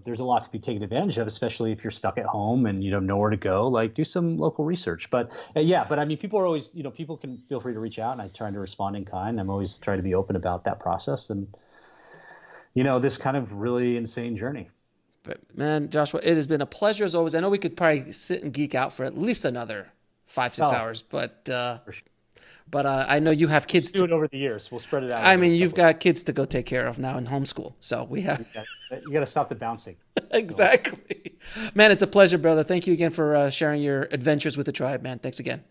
there's a lot to be taken advantage of, especially if you're stuck at home and you have nowhere to go. Like, do some local research. But people are always, people can feel free to reach out, and I try to respond in kind. I'm always trying to be open about that process and, this kind of really insane journey. But, man, Joshua, it has been a pleasure as always. I know we could probably sit and geek out for at least another 5-6 hours, but I know you have kids. Let's do it over the years. We'll spread it out. You've got kids to go take care of now in homeschool, so we have. You got to stop the bouncing. Exactly, man. It's a pleasure, brother. Thank you again for sharing your adventures with the tribe, man. Thanks again.